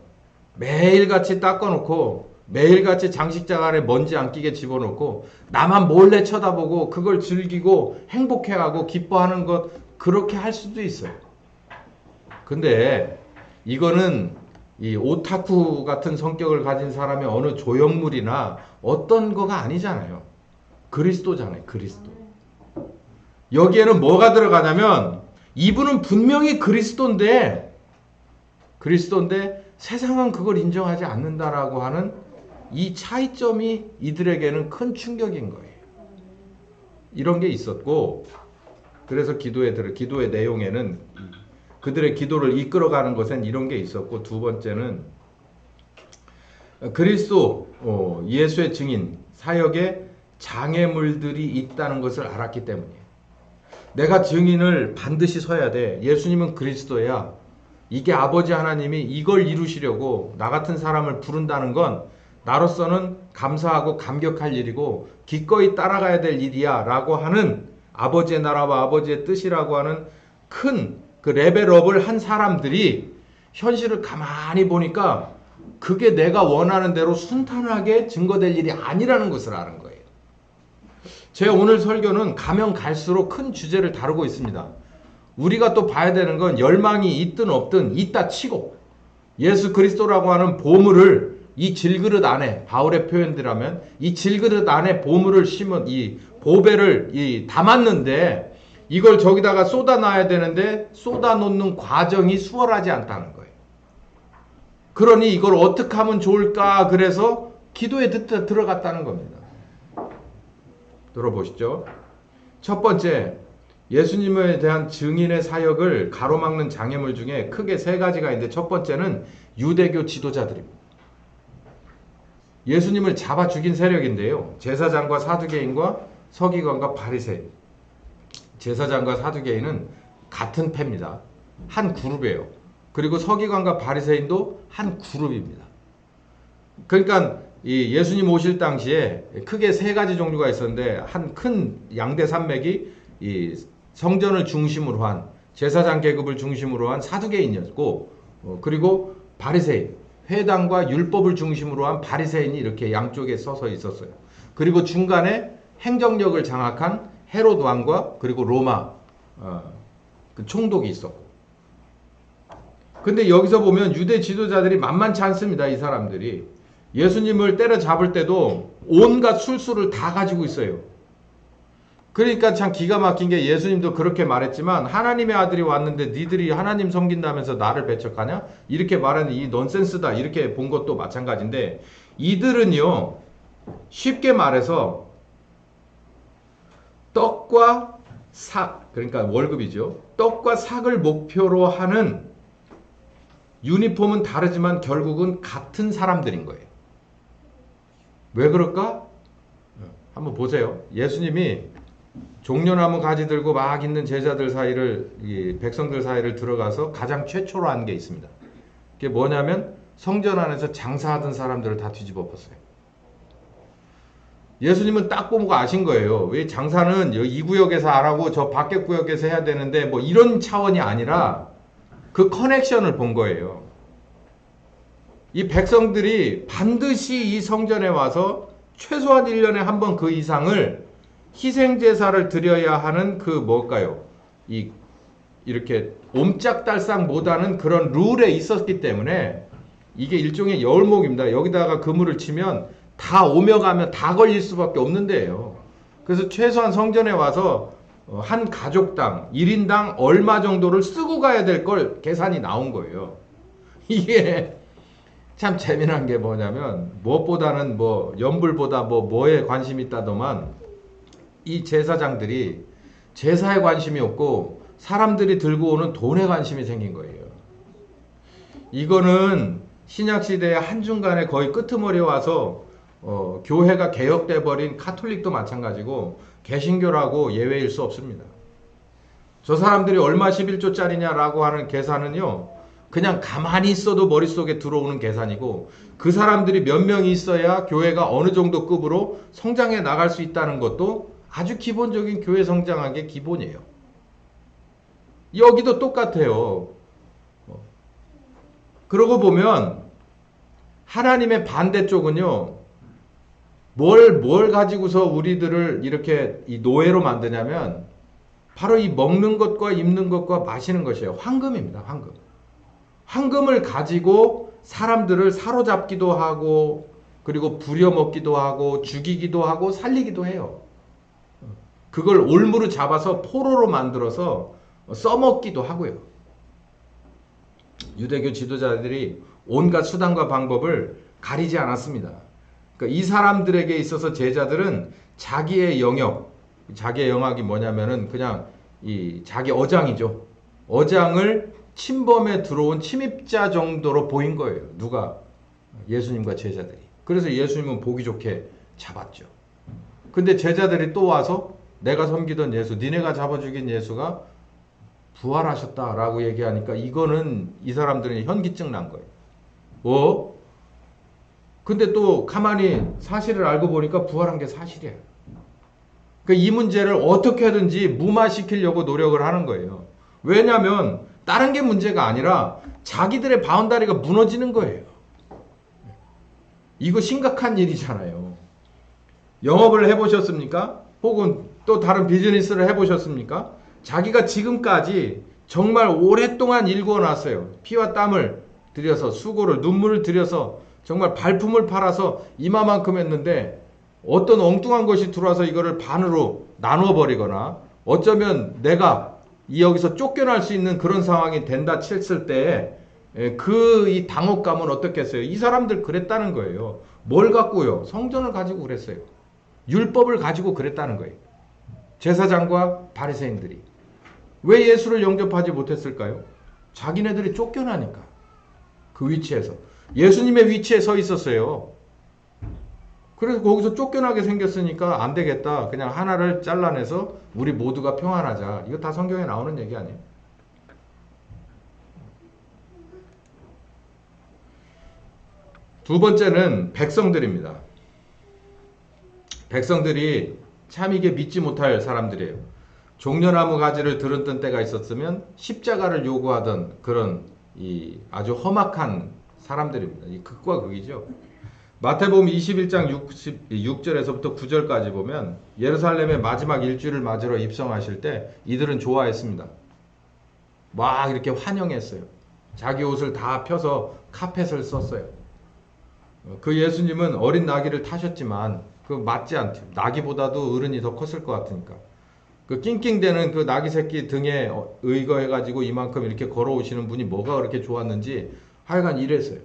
매일같이 닦아놓고 매일같이 장식장 안에 먼지 안 끼게 집어넣고 나만 몰래 쳐다보고 그걸 즐기고 행복해하고 기뻐하는 것 그렇게 할 수도 있어요. 근데 이거는 이 오타쿠 같은 성격을 가진 사람의 어느 조형물이나 어떤 거가 아니잖아요. 그리스도잖아요. 그리스도. 여기에는 뭐가 들어가냐면 이분은 분명히 그리스도인데 세상은 그걸 인정하지 않는다라고 하는 이 차이점이 이들에게는 큰 충격인 거예요. 이런 게 있었고 그래서 기도의 내용에는 그들의 기도를 이끌어가는 것엔 이런 게 있었고 두 번째는 그리스도 예수의 증인 사역에 장애물들이 있다는 것을 알았기 때문이에요. 내가 증인을 반드시 서야 돼. 예수님은 그리스도야. 이게 아버지 하나님이 이걸 이루시려고 나 같은 사람을 부른다는 건 나로서는 감사하고 감격할 일이고 기꺼이 따라가야 될 일이야 라고 하는 아버지의 나라와 아버지의 뜻이라고 하는 큰 그 레벨업을 한 사람들이 현실을 가만히 보니까 그게 내가 원하는 대로 순탄하게 증거될 일이 아니라는 것을 아는 거예요. 제 오늘 설교는 가면 갈수록 큰 주제를 다루고 있습니다. 우리가 또 봐야 되는 건 열망이 있든 없든 있다 치고 예수 그리스도라고 하는 보물을 이 질그릇 안에 바울의 표현들하면 이 질그릇 안에 보물을 심은 이 보배를 담았는데 이걸 저기다가 쏟아놔야 되는데 쏟아놓는 과정이 수월하지 않다는 거예요. 그러니 이걸 어떻게 하면 좋을까 그래서 기도에 들어갔다는 겁니다. 들어보시죠. 첫 번째, 예수님에 대한 증인의 사역을 가로막는 장애물 중에 크게 세 가지가 있는데 첫 번째는 유대교 지도자들입니다. 예수님을 잡아 죽인 세력인데요. 제사장과 사두개인과 서기관과 바리새인. 제사장과 사두개인은 같은 패입니다. 한 그룹이에요. 그리고 서기관과 바리새인도 한 그룹입니다. 그러니까 이 예수님 오실 당시에 크게 세 가지 종류가 있었는데 한 큰 양대 산맥이 이 성전을 중심으로 한 제사장 계급을 중심으로 한 사두개인이었고 그리고 바리새인 회당과 율법을 중심으로 한 바리새인이 이렇게 양쪽에 서서 있었어요. 그리고 중간에 행정력을 장악한 헤롯 왕과 그리고 로마 그 총독이 있었고. 근데 여기서 보면 유대 지도자들이 만만치 않습니다. 이 사람들이 예수님을 때려잡을 때도 온갖 술수를 다 가지고 있어요. 그러니까 참 기가 막힌 게 예수님도 그렇게 말했지만 하나님의 아들이 왔는데 니들이 하나님 섬긴다면서 나를 배척하냐? 이렇게 말하는 이 넌센스다. 이렇게 본 것도 마찬가지인데 이들은요 쉽게 말해서 떡과 삭, 그러니까 월급이죠. 떡과 삭을 목표로 하는 유니폼은 다르지만 결국은 같은 사람들인 거예요. 왜 그럴까? 한번 보세요. 예수님이 종려나무 가지 들고 막 있는 제자들 사이를, 이 백성들 사이를 들어가서 가장 최초로 한 게 있습니다. 그게 뭐냐면 성전 안에서 장사하던 사람들을 다 뒤집어 엎었어요. 예수님은 딱 보고 아신 거예요. 왜 장사는 이 구역에서 안 하고 저 밖에 구역에서 해야 되는데 뭐 이런 차원이 아니라 그 커넥션을 본 거예요. 이 백성들이 반드시 이 성전에 와서 최소한 1년에 한 번 그 이상을 희생제사를 드려야 하는 그 뭘까요? 이렇게 옴짝달싹 못하는 그런 룰에 있었기 때문에 이게 일종의 여울목입니다. 여기다가 그물을 치면 다 오며 가며 다 걸릴 수밖에 없는 데예요. 그래서 최소한 성전에 와서 한 가족당 1인당 얼마 정도를 쓰고 가야 될 걸 계산이 나온 거예요. 이게 참 재미난 게 뭐냐면 무엇보다는 뭐 연불보다 뭐에 관심이 있다더만 이 제사장들이 제사에 관심이 없고 사람들이 들고 오는 돈에 관심이 생긴 거예요. 이거는 신약시대의 한중간에 거의 끄트머리에 와서 교회가 개혁돼 버린 카톨릭도 마찬가지고 개신교라고 예외일 수 없습니다. 저 사람들이 얼마 11조짜리냐라고 하는 계산은요, 그냥 가만히 있어도 머릿속에 들어오는 계산이고, 그 사람들이 몇 명이 있어야 교회가 어느 정도 급으로 성장해 나갈 수 있다는 것도 아주 기본적인 교회 성장하기의 기본이에요. 여기도 똑같아요. 그러고 보면 하나님의 반대쪽은요, 뭘 가지고서 우리들을 이렇게 이 노예로 만드냐면 바로 이 먹는 것과 입는 것과 마시는 것이에요. 황금입니다. 황금. 황금을 가지고 사람들을 사로잡기도 하고, 그리고 부려먹기도 하고, 죽이기도 하고, 살리기도 해요. 그걸 올무로 잡아서 포로로 만들어서 써먹기도 하고요. 유대교 지도자들이 온갖 수단과 방법을 가리지 않았습니다. 그러니까 이 사람들에게 있어서 제자들은 자기의 영역, 자기의 영역이 뭐냐면은 그냥 이 자기 어장이죠. 어장을 침범에 들어온 침입자 정도로 보인 거예요. 누가? 예수님과 제자들이. 그래서 예수님은 보기 좋게 잡았죠. 근데 제자들이 또 와서 내가 섬기던 예수, 니네가 잡아 죽인 예수가 부활하셨다라고 얘기하니까 이거는 이 사람들은 현기증 난 거예요. 근데 또 가만히 사실을 알고 보니까 부활한 게 사실이에요. 그러니까 이 문제를 어떻게든지 무마시키려고 노력을 하는 거예요. 왜냐하면 다른 게 문제가 아니라 자기들의 바운다리가 무너지는 거예요. 이거 심각한 일이잖아요. 영업을 해보셨습니까? 혹은 또 다른 비즈니스를 해보셨습니까? 자기가 지금까지 정말 오랫동안 일궈놨어요. 피와 땀을 들여서, 수고를, 눈물을 들여서 정말 발품을 팔아서 이마만큼 했는데 어떤 엉뚱한 것이 들어와서 이거를 반으로 나누어 버리거나 어쩌면 내가 여기서 쫓겨날 수 있는 그런 상황이 된다 쳤을 때 그 이 당혹감은 어떻겠어요? 이 사람들 그랬다는 거예요. 뭘 갖고요? 성전을 가지고 그랬어요. 율법을 가지고 그랬다는 거예요. 제사장과 바리새인들이. 왜 예수를 영접하지 못했을까요? 자기네들이 쫓겨나니까. 그 위치에서. 예수님의 위치에 서 있었어요. 그래서 거기서 쫓겨나게 생겼으니까 안 되겠다. 그냥 하나를 잘라내서 우리 모두가 평안하자. 이거 다 성경에 나오는 얘기 아니에요? 두 번째는 백성들입니다. 백성들이 참 이게 믿지 못할 사람들이에요. 종려나무 가지를 들었던 때가 있었으면 십자가를 요구하던 그런 이 아주 험악한 사람들입니다. 이 극과 극이죠. 마태복음 21장 6절에서부터 9절까지 보면 예루살렘의 마지막 일주일을 맞으러 입성하실 때 이들은 좋아했습니다. 막 이렇게 환영했어요. 자기 옷을 다 펴서 카펫을 썼어요. 그 예수님은 어린 나귀를 타셨지만 그 맞지 않죠. 나귀보다도 어른이 더 컸을 것 같으니까. 그 낑낑대는 그 나귀 새끼 등에 의거해가지고 이만큼 이렇게 걸어오시는 분이 뭐가 그렇게 좋았는지 하여간 이랬어요.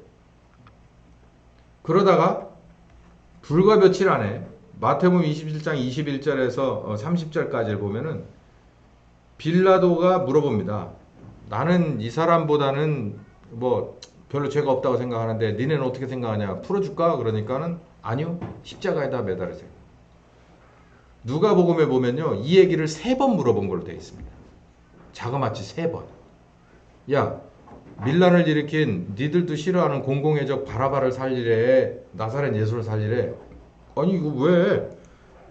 그러다가 불과 며칠 안에 마태복음 27장 21절에서 30절까지를 보면은 빌라도가 물어봅니다. 나는 이 사람보다는 뭐 별로 죄가 없다고 생각하는데 니네는 어떻게 생각하냐? 풀어줄까? 그러니까는 아니요. 십자가에다 매달으세요. 누가복음에 보면요. 이 얘기를 3번 물어본 걸로 되어 있습니다. 자그마치 3번. 야, 밀란을 일으킨 니들도 싫어하는 공공의 적 바라바를 살리래. 나사렛 예수를 살리래. 아니 이거 왜?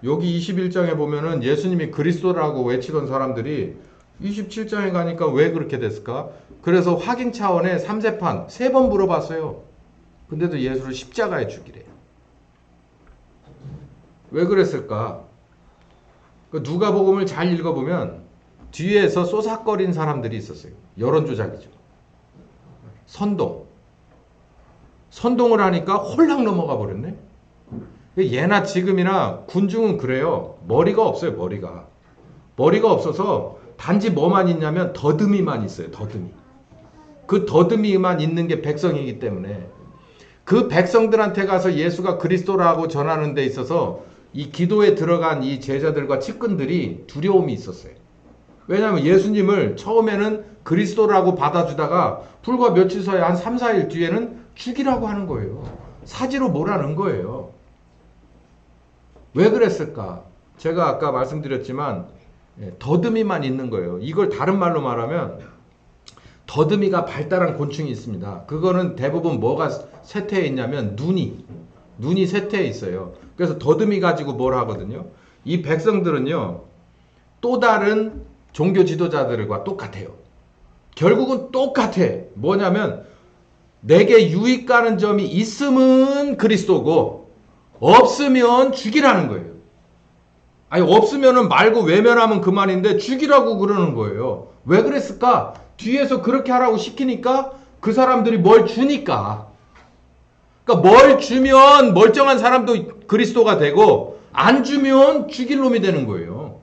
여기 21장에 보면은 예수님이 그리스도라고 외치던 사람들이 27장에 가니까 왜 그렇게 됐을까? 그래서 확인 차원의 3세판 3번 물어봤어요. 근데도 예수를 십자가에 죽이래요. 왜 그랬을까? 누가복음을 잘 읽어보면 뒤에서 쏘삭거린 사람들이 있었어요. 여론조작이죠. 선동. 선동을 하니까 홀랑 넘어가 버렸네. 예나 지금이나 군중은 그래요. 머리가 없어요, 머리가. 머리가 없어서 단지 뭐만 있냐면 더듬이만 있어요, 더듬이. 그 더듬이만 있는 게 백성이기 때문에 그 백성들한테 가서 예수가 그리스도라고 전하는 데 있어서 이 기도에 들어간 이 제자들과 측근들이 두려움이 있었어요. 왜냐하면 예수님을 처음에는 그리스도라고 받아주다가 불과 며칠 사이 한 3, 4일 뒤에는 죽이라고 하는 거예요. 사지로 몰아넣은 거예요. 왜 그랬을까? 제가 아까 말씀드렸지만 더듬이만 있는 거예요. 이걸 다른 말로 말하면 더듬이가 발달한 곤충이 있습니다. 그거는 대부분 뭐가 쇠퇴해 있냐면 눈이 쇠퇴해 있어요. 그래서 더듬이 가지고 뭘 하거든요. 이 백성들은요. 또 다른 종교 지도자들과 똑같아요. 결국은 똑같아. 뭐냐면 내게 유익 가는 점이 있으면 그리스도고 없으면 죽이라는 거예요. 아니 없으면은 말고 외면하면 그만인데 죽이라고 그러는 거예요. 왜 그랬을까? 뒤에서 그렇게 하라고 시키니까 그 사람들이 뭘 주니까. 그러니까 뭘 주면 멀쩡한 사람도 그리스도가 되고 안 주면 죽일 놈이 되는 거예요.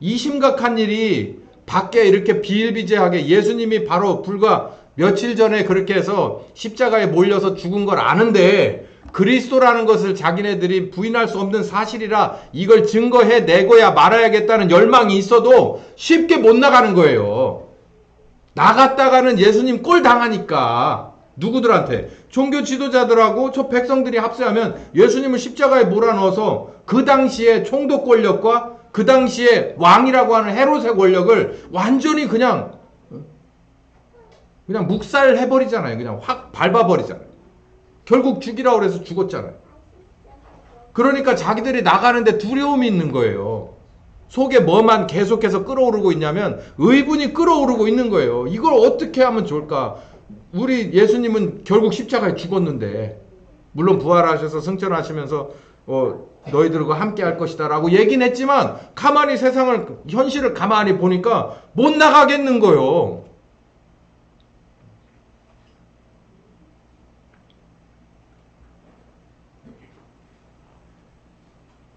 이 심각한 일이 밖에 이렇게 비일비재하게 예수님이 바로 불과 며칠 전에 그렇게 해서 십자가에 몰려서 죽은 걸 아는데 그리스도라는 것을 자기네들이 부인할 수 없는 사실이라 이걸 증거해 내고야 말아야겠다는 열망이 있어도 쉽게 못 나가는 거예요. 나갔다가는 예수님 꼴 당하니까. 누구들한테? 종교 지도자들하고 저 백성들이 합세하면 예수님을 십자가에 몰아넣어서 그 당시에 총독 권력과 그 당시에 왕이라고 하는 헤롯의 권력을 완전히 그냥 묵살해버리잖아요. 그냥 확 밟아버리잖아요. 결국 죽이라고 해서 죽었잖아요. 그러니까 자기들이 나가는데 두려움이 있는 거예요. 속에 뭐만 계속해서 끌어오르고 있냐면 의분이 끌어오르고 있는 거예요. 이걸 어떻게 하면 좋을까? 우리 예수님은 결국 십자가에 죽었는데 물론 부활하셔서 승천하시면서 너희들과 함께 할 것이다 라고 얘기는 했지만 가만히 세상을 현실을 가만히 보니까 못 나가겠는 거예요.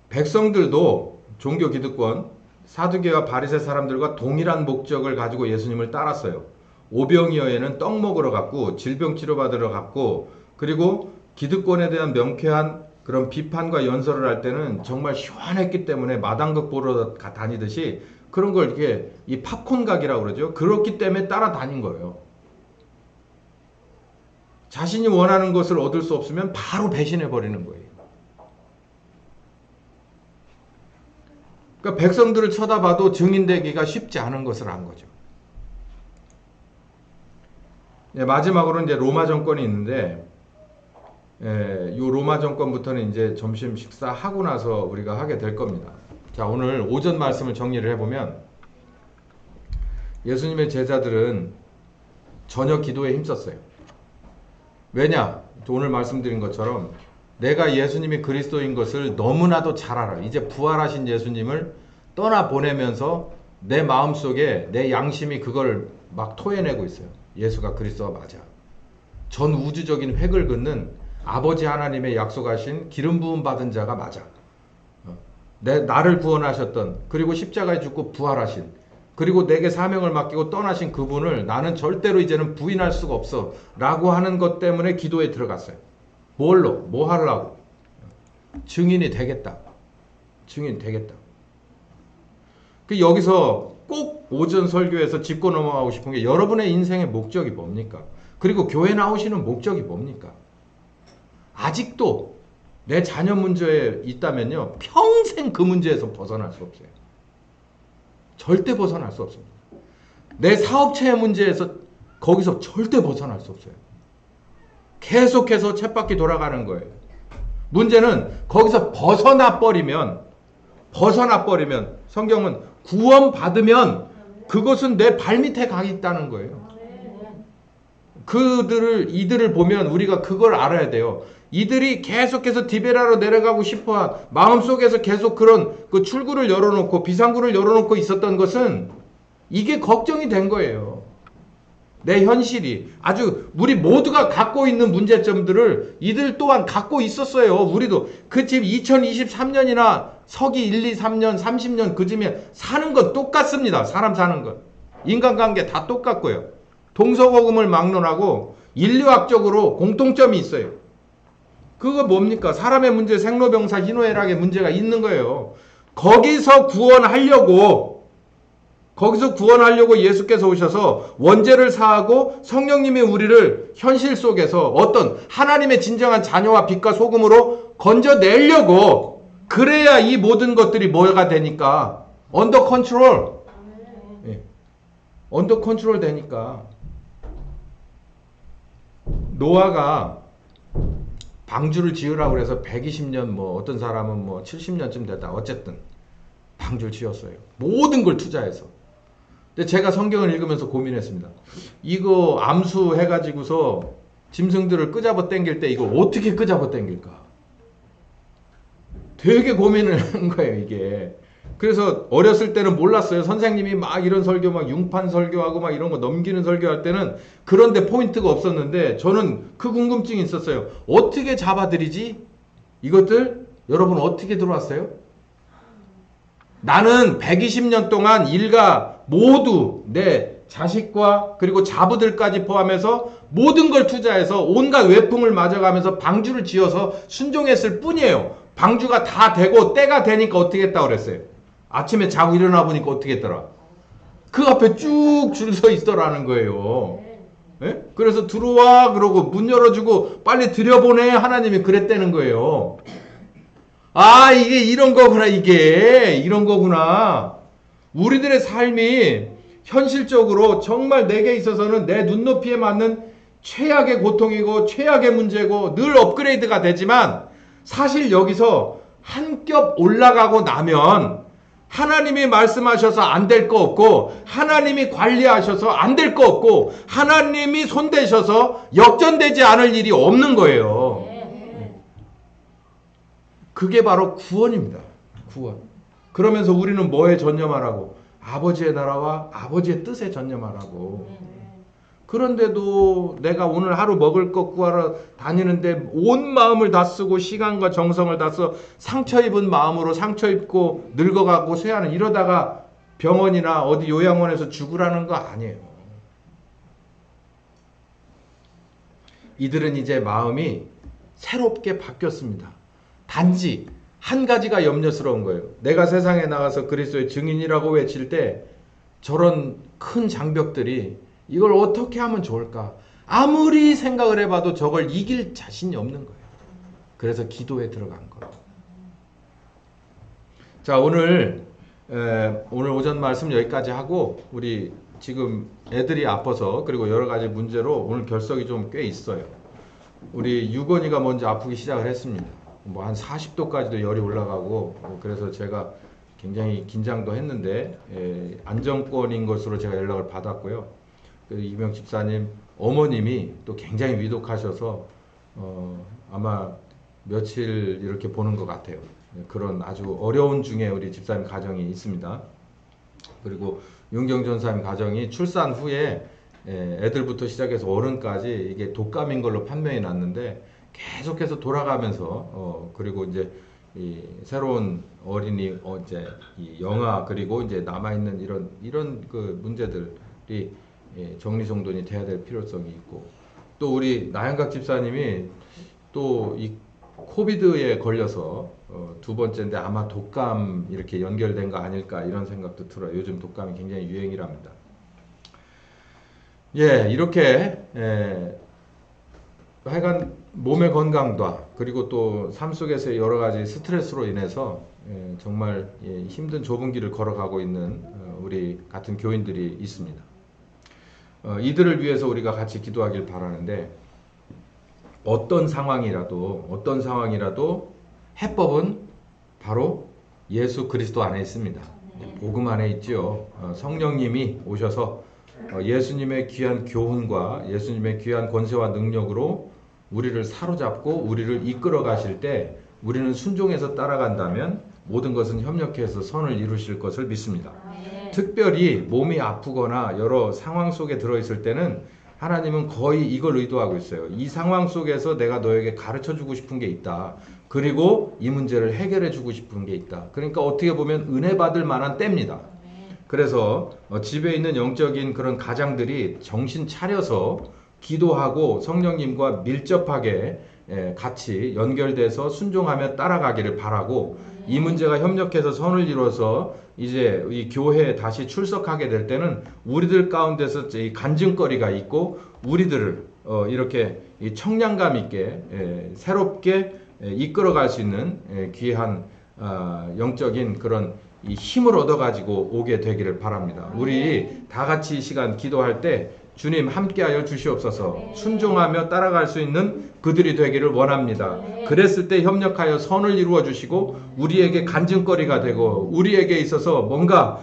백성들도 종교 기득권 사두개와 바리새 사람들과 동일한 목적을 가지고 예수님을 따랐어요. 오병이어에는 떡 먹으러 갔고 질병 치료받으러 갔고 그리고 기득권에 대한 명쾌한 그런 비판과 연설을 할 때는 정말 시원했기 때문에 마당극 보러 다니듯이 그런 걸 이렇게 이 팝콘 각이라고 그러죠. 그렇기 때문에 따라다닌 거예요. 자신이 원하는 것을 얻을 수 없으면 바로 배신해 버리는 거예요. 그러니까 백성들을 쳐다봐도 증인되기가 쉽지 않은 것을 안 거죠. 마지막으로 이제 로마 정권이 있는데, 이 로마 정권부터는 이제 점심 식사하고 나서 우리가 하게 될 겁니다. 자, 오늘 오전 말씀을 정리를 해보면, 예수님의 제자들은 저녁 기도에 힘썼어요. 왜냐? 오늘 말씀드린 것처럼, 내가 예수님이 그리스도인 것을 너무나도 잘 알아. 이제 부활하신 예수님을 떠나보내면서 내 마음속에 내 양심이 그걸 막 토해내고 있어요. 예수가 그리스도가 맞아. 전 우주적인 획을 긋는 아버지 하나님의 약속하신 기름 부음 받은 자가 맞아. 나를 구원하셨던 그리고 십자가에 죽고 부활하신 그리고 내게 사명을 맡기고 떠나신 그분을 나는 절대로 이제는 부인할 수가 없어 라고 하는 것 때문에 기도에 들어갔어요. 뭐 하려고? 증인이 되겠다. 증인이 되겠다. 여기서 꼭 오전 설교에서 짚고 넘어가고 싶은 게 여러분의 인생의 목적이 뭡니까? 그리고 교회 나오시는 목적이 뭡니까? 아직도 내 자녀 문제에 있다면요. 평생 그 문제에서 벗어날 수 없어요. 절대 벗어날 수 없습니다. 내 사업체의 문제에서 거기서 절대 벗어날 수 없어요. 계속해서 쳇바퀴 돌아가는 거예요. 문제는 거기서 벗어나 버리면 성경은 구원받으면 그것은 내 발밑에 가 있다는 거예요. 이들을 보면 우리가 그걸 알아야 돼요. 이들이 계속해서 디베라로 내려가고 싶어한 마음속에서 계속 그런 그 출구를 열어놓고 비상구를 열어놓고 있었던 것은 이게 걱정이 된 거예요. 내 현실이 아주 우리 모두가 갖고 있는 문제점들을 이들 또한 갖고 있었어요. 우리도 그 집 2023년이나 서기 1, 2, 3년, 30년 그쯤에 사는 건 똑같습니다. 사람 사는 건. 인간관계 다 똑같고요. 동서고금을 막론하고 인류학적으로 공통점이 있어요. 그거 뭡니까? 사람의 문제, 생로병사, 희노애락의 문제가 있는 거예요. 거기서 구원하려고 예수께서 오셔서 원죄를 사하고 성령님이 우리를 현실 속에서 어떤 하나님의 진정한 자녀와 빛과 소금으로 건져내려고, 그래야 이 모든 것들이 뭐가 되니까 언더 컨트롤. 예. 언더 컨트롤 되니까. 노아가 방주를 지으라고 그래서 120년, 뭐 어떤 사람은 뭐 70년쯤 됐다. 어쨌든 방주를 지었어요. 모든 걸 투자해서. 근데 제가 성경을 읽으면서 고민했습니다. 이거 암수해가지고서 짐승들을 끄잡아 당길 때 이거 어떻게 끄잡아 당길까? 되게 고민을 한 거예요, 이게. 그래서 어렸을 때는 몰랐어요. 선생님이 막 이런 설교, 막 융판 설교하고 막 이런 거 넘기는 설교할 때는 그런데 포인트가 없었는데 저는 그 궁금증이 있었어요. 어떻게 잡아들이지? 이것들 여러분 어떻게 들어왔어요? 나는 120년 동안 일가 모두 내 자식과 그리고 자부들까지 포함해서 모든 걸 투자해서 온갖 외풍을 맞아가면서 방주를 지어서 순종했을 뿐이에요. 방주가 다 되고 때가 되니까 어떻게 했다고 그랬어요? 아침에 자고 일어나 보니까 어떻게 했더라? 그 앞에 쭉 줄 서 있더라는 거예요. 예? 그래서 들어와 그러고 문 열어주고 빨리 들여보내 하나님이 그랬다는 거예요. 아, 이게 이런 거구나. 이게 이런 거구나. 우리들의 삶이 현실적으로 정말 내게 있어서는 내 눈높이에 맞는 최악의 고통이고 최악의 문제고 늘 업그레이드가 되지만, 사실 여기서 한 겹 올라가고 나면 하나님이 말씀하셔서 안 될 거 없고, 하나님이 관리하셔서 안 될 거 없고, 하나님이 손대셔서 역전되지 않을 일이 없는 거예요. 그게 바로 구원입니다. 구원. 그러면서 우리는 뭐에 전념하라고? 아버지의 나라와 아버지의 뜻에 전념하라고. 그런데도 내가 오늘 하루 먹을 것 구하러 다니는데 온 마음을 다 쓰고 시간과 정성을 다 써 상처 입은 마음으로 상처 입고 늙어가고 쇠하는, 이러다가 병원이나 어디 요양원에서 죽으라는 거 아니에요. 이들은 이제 마음이 새롭게 바뀌었습니다. 단지 한 가지가 염려스러운 거예요. 내가 세상에 나가서 그리스도의 증인이라고 외칠 때 저런 큰 장벽들이 이걸 어떻게 하면 좋을까? 아무리 생각을 해봐도 저걸 이길 자신이 없는 거예요. 그래서 기도에 들어간 거예요. 자, 오늘 오전 말씀 여기까지 하고, 우리 지금 애들이 아파서 그리고 여러 가지 문제로 오늘 결석이 좀 꽤 있어요. 우리 유건이가 먼저 아프기 시작을 했습니다. 뭐 한 40도까지도 열이 올라가고, 그래서 제가 굉장히 긴장도 했는데 안정권인 것으로 제가 연락을 받았고요. 이명 집사님 어머님이 또 굉장히 위독하셔서 아마 며칠 이렇게 보는 것 같아요. 그런 아주 어려운 중에 우리 집사님 가정이 있습니다. 그리고 윤경 전사님 가정이 출산 후에 애들부터 시작해서 어른까지 이게 독감인 걸로 판명이 났는데, 계속해서 돌아가면서 그리고 이제 이 새로운 어린이 이제 이 영아, 그리고 이제 남아 있는 이런 그 문제들이 정리정돈이 돼야 될 필요성이 있고, 또 우리 나영각 집사님이 또 이 코비드에 걸려서 두 번째인데 아마 독감 이렇게 연결된 거 아닐까, 이런 생각도 들어요. 요즘 독감이 굉장히 유행이랍니다. 예, 이렇게 하여간 몸의 건강과 그리고 또 삶 속에서의 여러 가지 스트레스로 인해서 정말 힘든 좁은 길을 걸어가고 있는 우리 같은 교인들이 있습니다. 이들을 위해서 우리가 같이 기도하길 바라는데, 어떤 상황이라도 해법은 바로 예수 그리스도 안에 있습니다. 복음 안에 있지요. 성령님이 오셔서 예수님의 귀한 교훈과 예수님의 귀한 권세와 능력으로 우리를 사로잡고 우리를 이끌어 가실 때, 우리는 순종해서 따라간다면 모든 것은 협력해서 선을 이루실 것을 믿습니다. 특별히 몸이 아프거나 여러 상황 속에 들어있을 때는 하나님은 거의 이걸 의도하고 있어요. 이 상황 속에서 내가 너에게 가르쳐 주고 싶은 게 있다. 그리고 이 문제를 해결해 주고 싶은 게 있다. 그러니까 어떻게 보면 은혜 받을 만한 때입니다. 그래서 집에 있는 영적인 그런 가장들이 정신 차려서 기도하고 성령님과 밀접하게 같이 연결돼서 순종하며 따라가기를 바라고, 이 문제가 협력해서 선을 이루어서 이제 이 교회에 다시 출석하게 될 때는 우리들 가운데서 이 간증거리가 있고 우리들을 이렇게 이 청량감 있게 새롭게 이끌어갈 수 있는 귀한 영적인 그런 이 힘을 얻어가지고 오게 되기를 바랍니다. 우리 다 같이 이 시간 기도할 때 주님 함께하여 주시옵소서. 순종하며 따라갈 수 있는 그들이 되기를 원합니다. 그랬을 때 협력하여 선을 이루어 주시고 우리에게 간증거리가 되고 우리에게 있어서 뭔가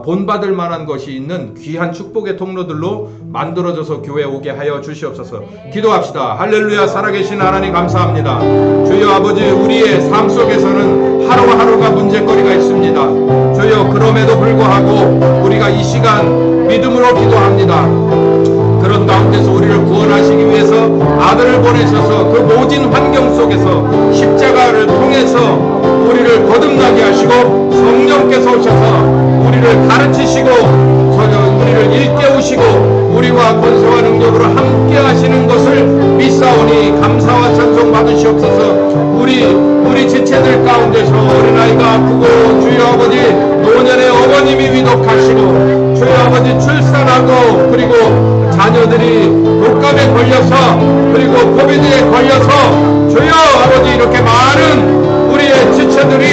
본받을 만한 것이 있는 귀한 축복의 통로들로 만들어져서 교회에 오게 하여 주시옵소서. 기도합시다. 할렐루야. 살아계신 하나님 감사합니다. 주여 아버지, 우리의 삶 속에서는 하루하루가 문제거리가 있습니다. 주여 그럼에도 불구하고 우리가 이 시간 믿음으로 기도합니다. 그런 가운데서 우리를 구원하시기 위해서 아들을 보내셔서 그 모진 환경 속에서 십자가를 통해서 우리를 거듭나게 하시고 성령께서 오셔서 우리를 가르치시고 우리를 일깨우시고 우리와 권세와 능력으로 함께 하시는 것을 믿사오니 감사와 찬송 받으시옵소서. 우리 지체들 가운데서 어린아이가 아프고 주여 아버지 노년의 어머님이 위독하시고 주여 아버지 출산하고 그리고 자녀들이 독감에 걸려서 그리고 코비드에 걸려서 주여 아버지 이렇게 많은 우리의 지체들이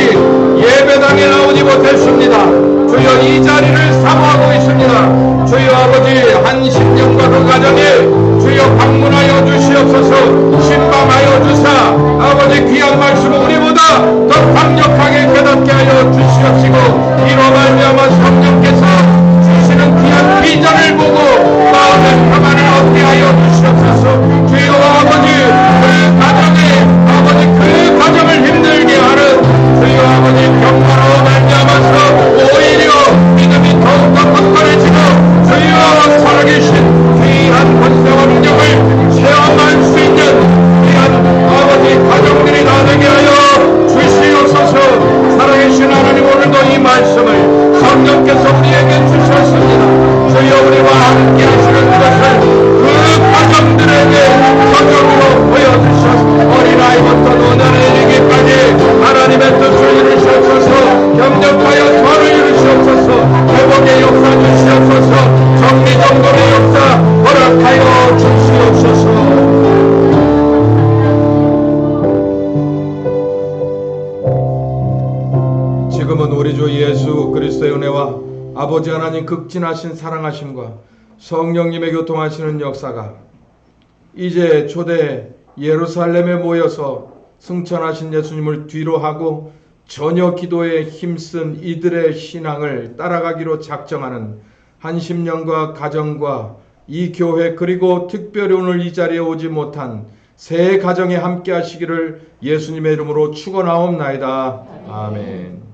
예배당에 나오지 못했습니다. 주여 이 자리를 사모하고 있습니다. 주여 아버지 한 10년과 그 가정에 주여 방문하여 주시옵소서. 신방하여 주사 아버지 귀한 말씀을 우리보다 더 강력하게 깨닫게 하여 주시옵시고 이로 말미암아 성령께서 주시는 귀한 비전을 보고 마음의 평안을 얻게 하여 주시옵소서. 주여 아버지 그 가정에 아버지 그 가정을 힘들게 하는 주여 아버지 병마로 말미암아서 오히려 믿음이 더욱더 굳건해지고 주여 살아계신 귀한 권세와 능력을 체험할 수 있는 귀한 아버지 가정들이 나되게 하여 주시옵소서. 살아계신 하나님, 오늘도 이 말씀을 성령께서 우리에게 주셨습니다. 주여 우리와 함께 하시는 것을 그 가정들에게 성령으로 보여주셔서 어린아이부터 노년에 이르기까지 하나님의 뜻을 이루시옵소서. 경력하여 선을 이루시옵소서. 회복의 역사 주시옵소서. 정리정돈의 역사 허락하여 주시옵소서. 지금은 우리 주 예수 그리스도의 은혜와 아버지 하나님 극진하신 사랑하심과 성령님의 교통하시는 역사가 이제 초대 예루살렘에 모여서 승천하신 예수님을 뒤로 하고 전혀 기도에 힘쓴 이들의 신앙을 따라가기로 작정하는 한심령과 가정과 이 교회 그리고 특별히 오늘 이 자리에 오지 못한 새 가정에 함께 하시기를 예수님의 이름으로 축원하옵나이다. 아멘.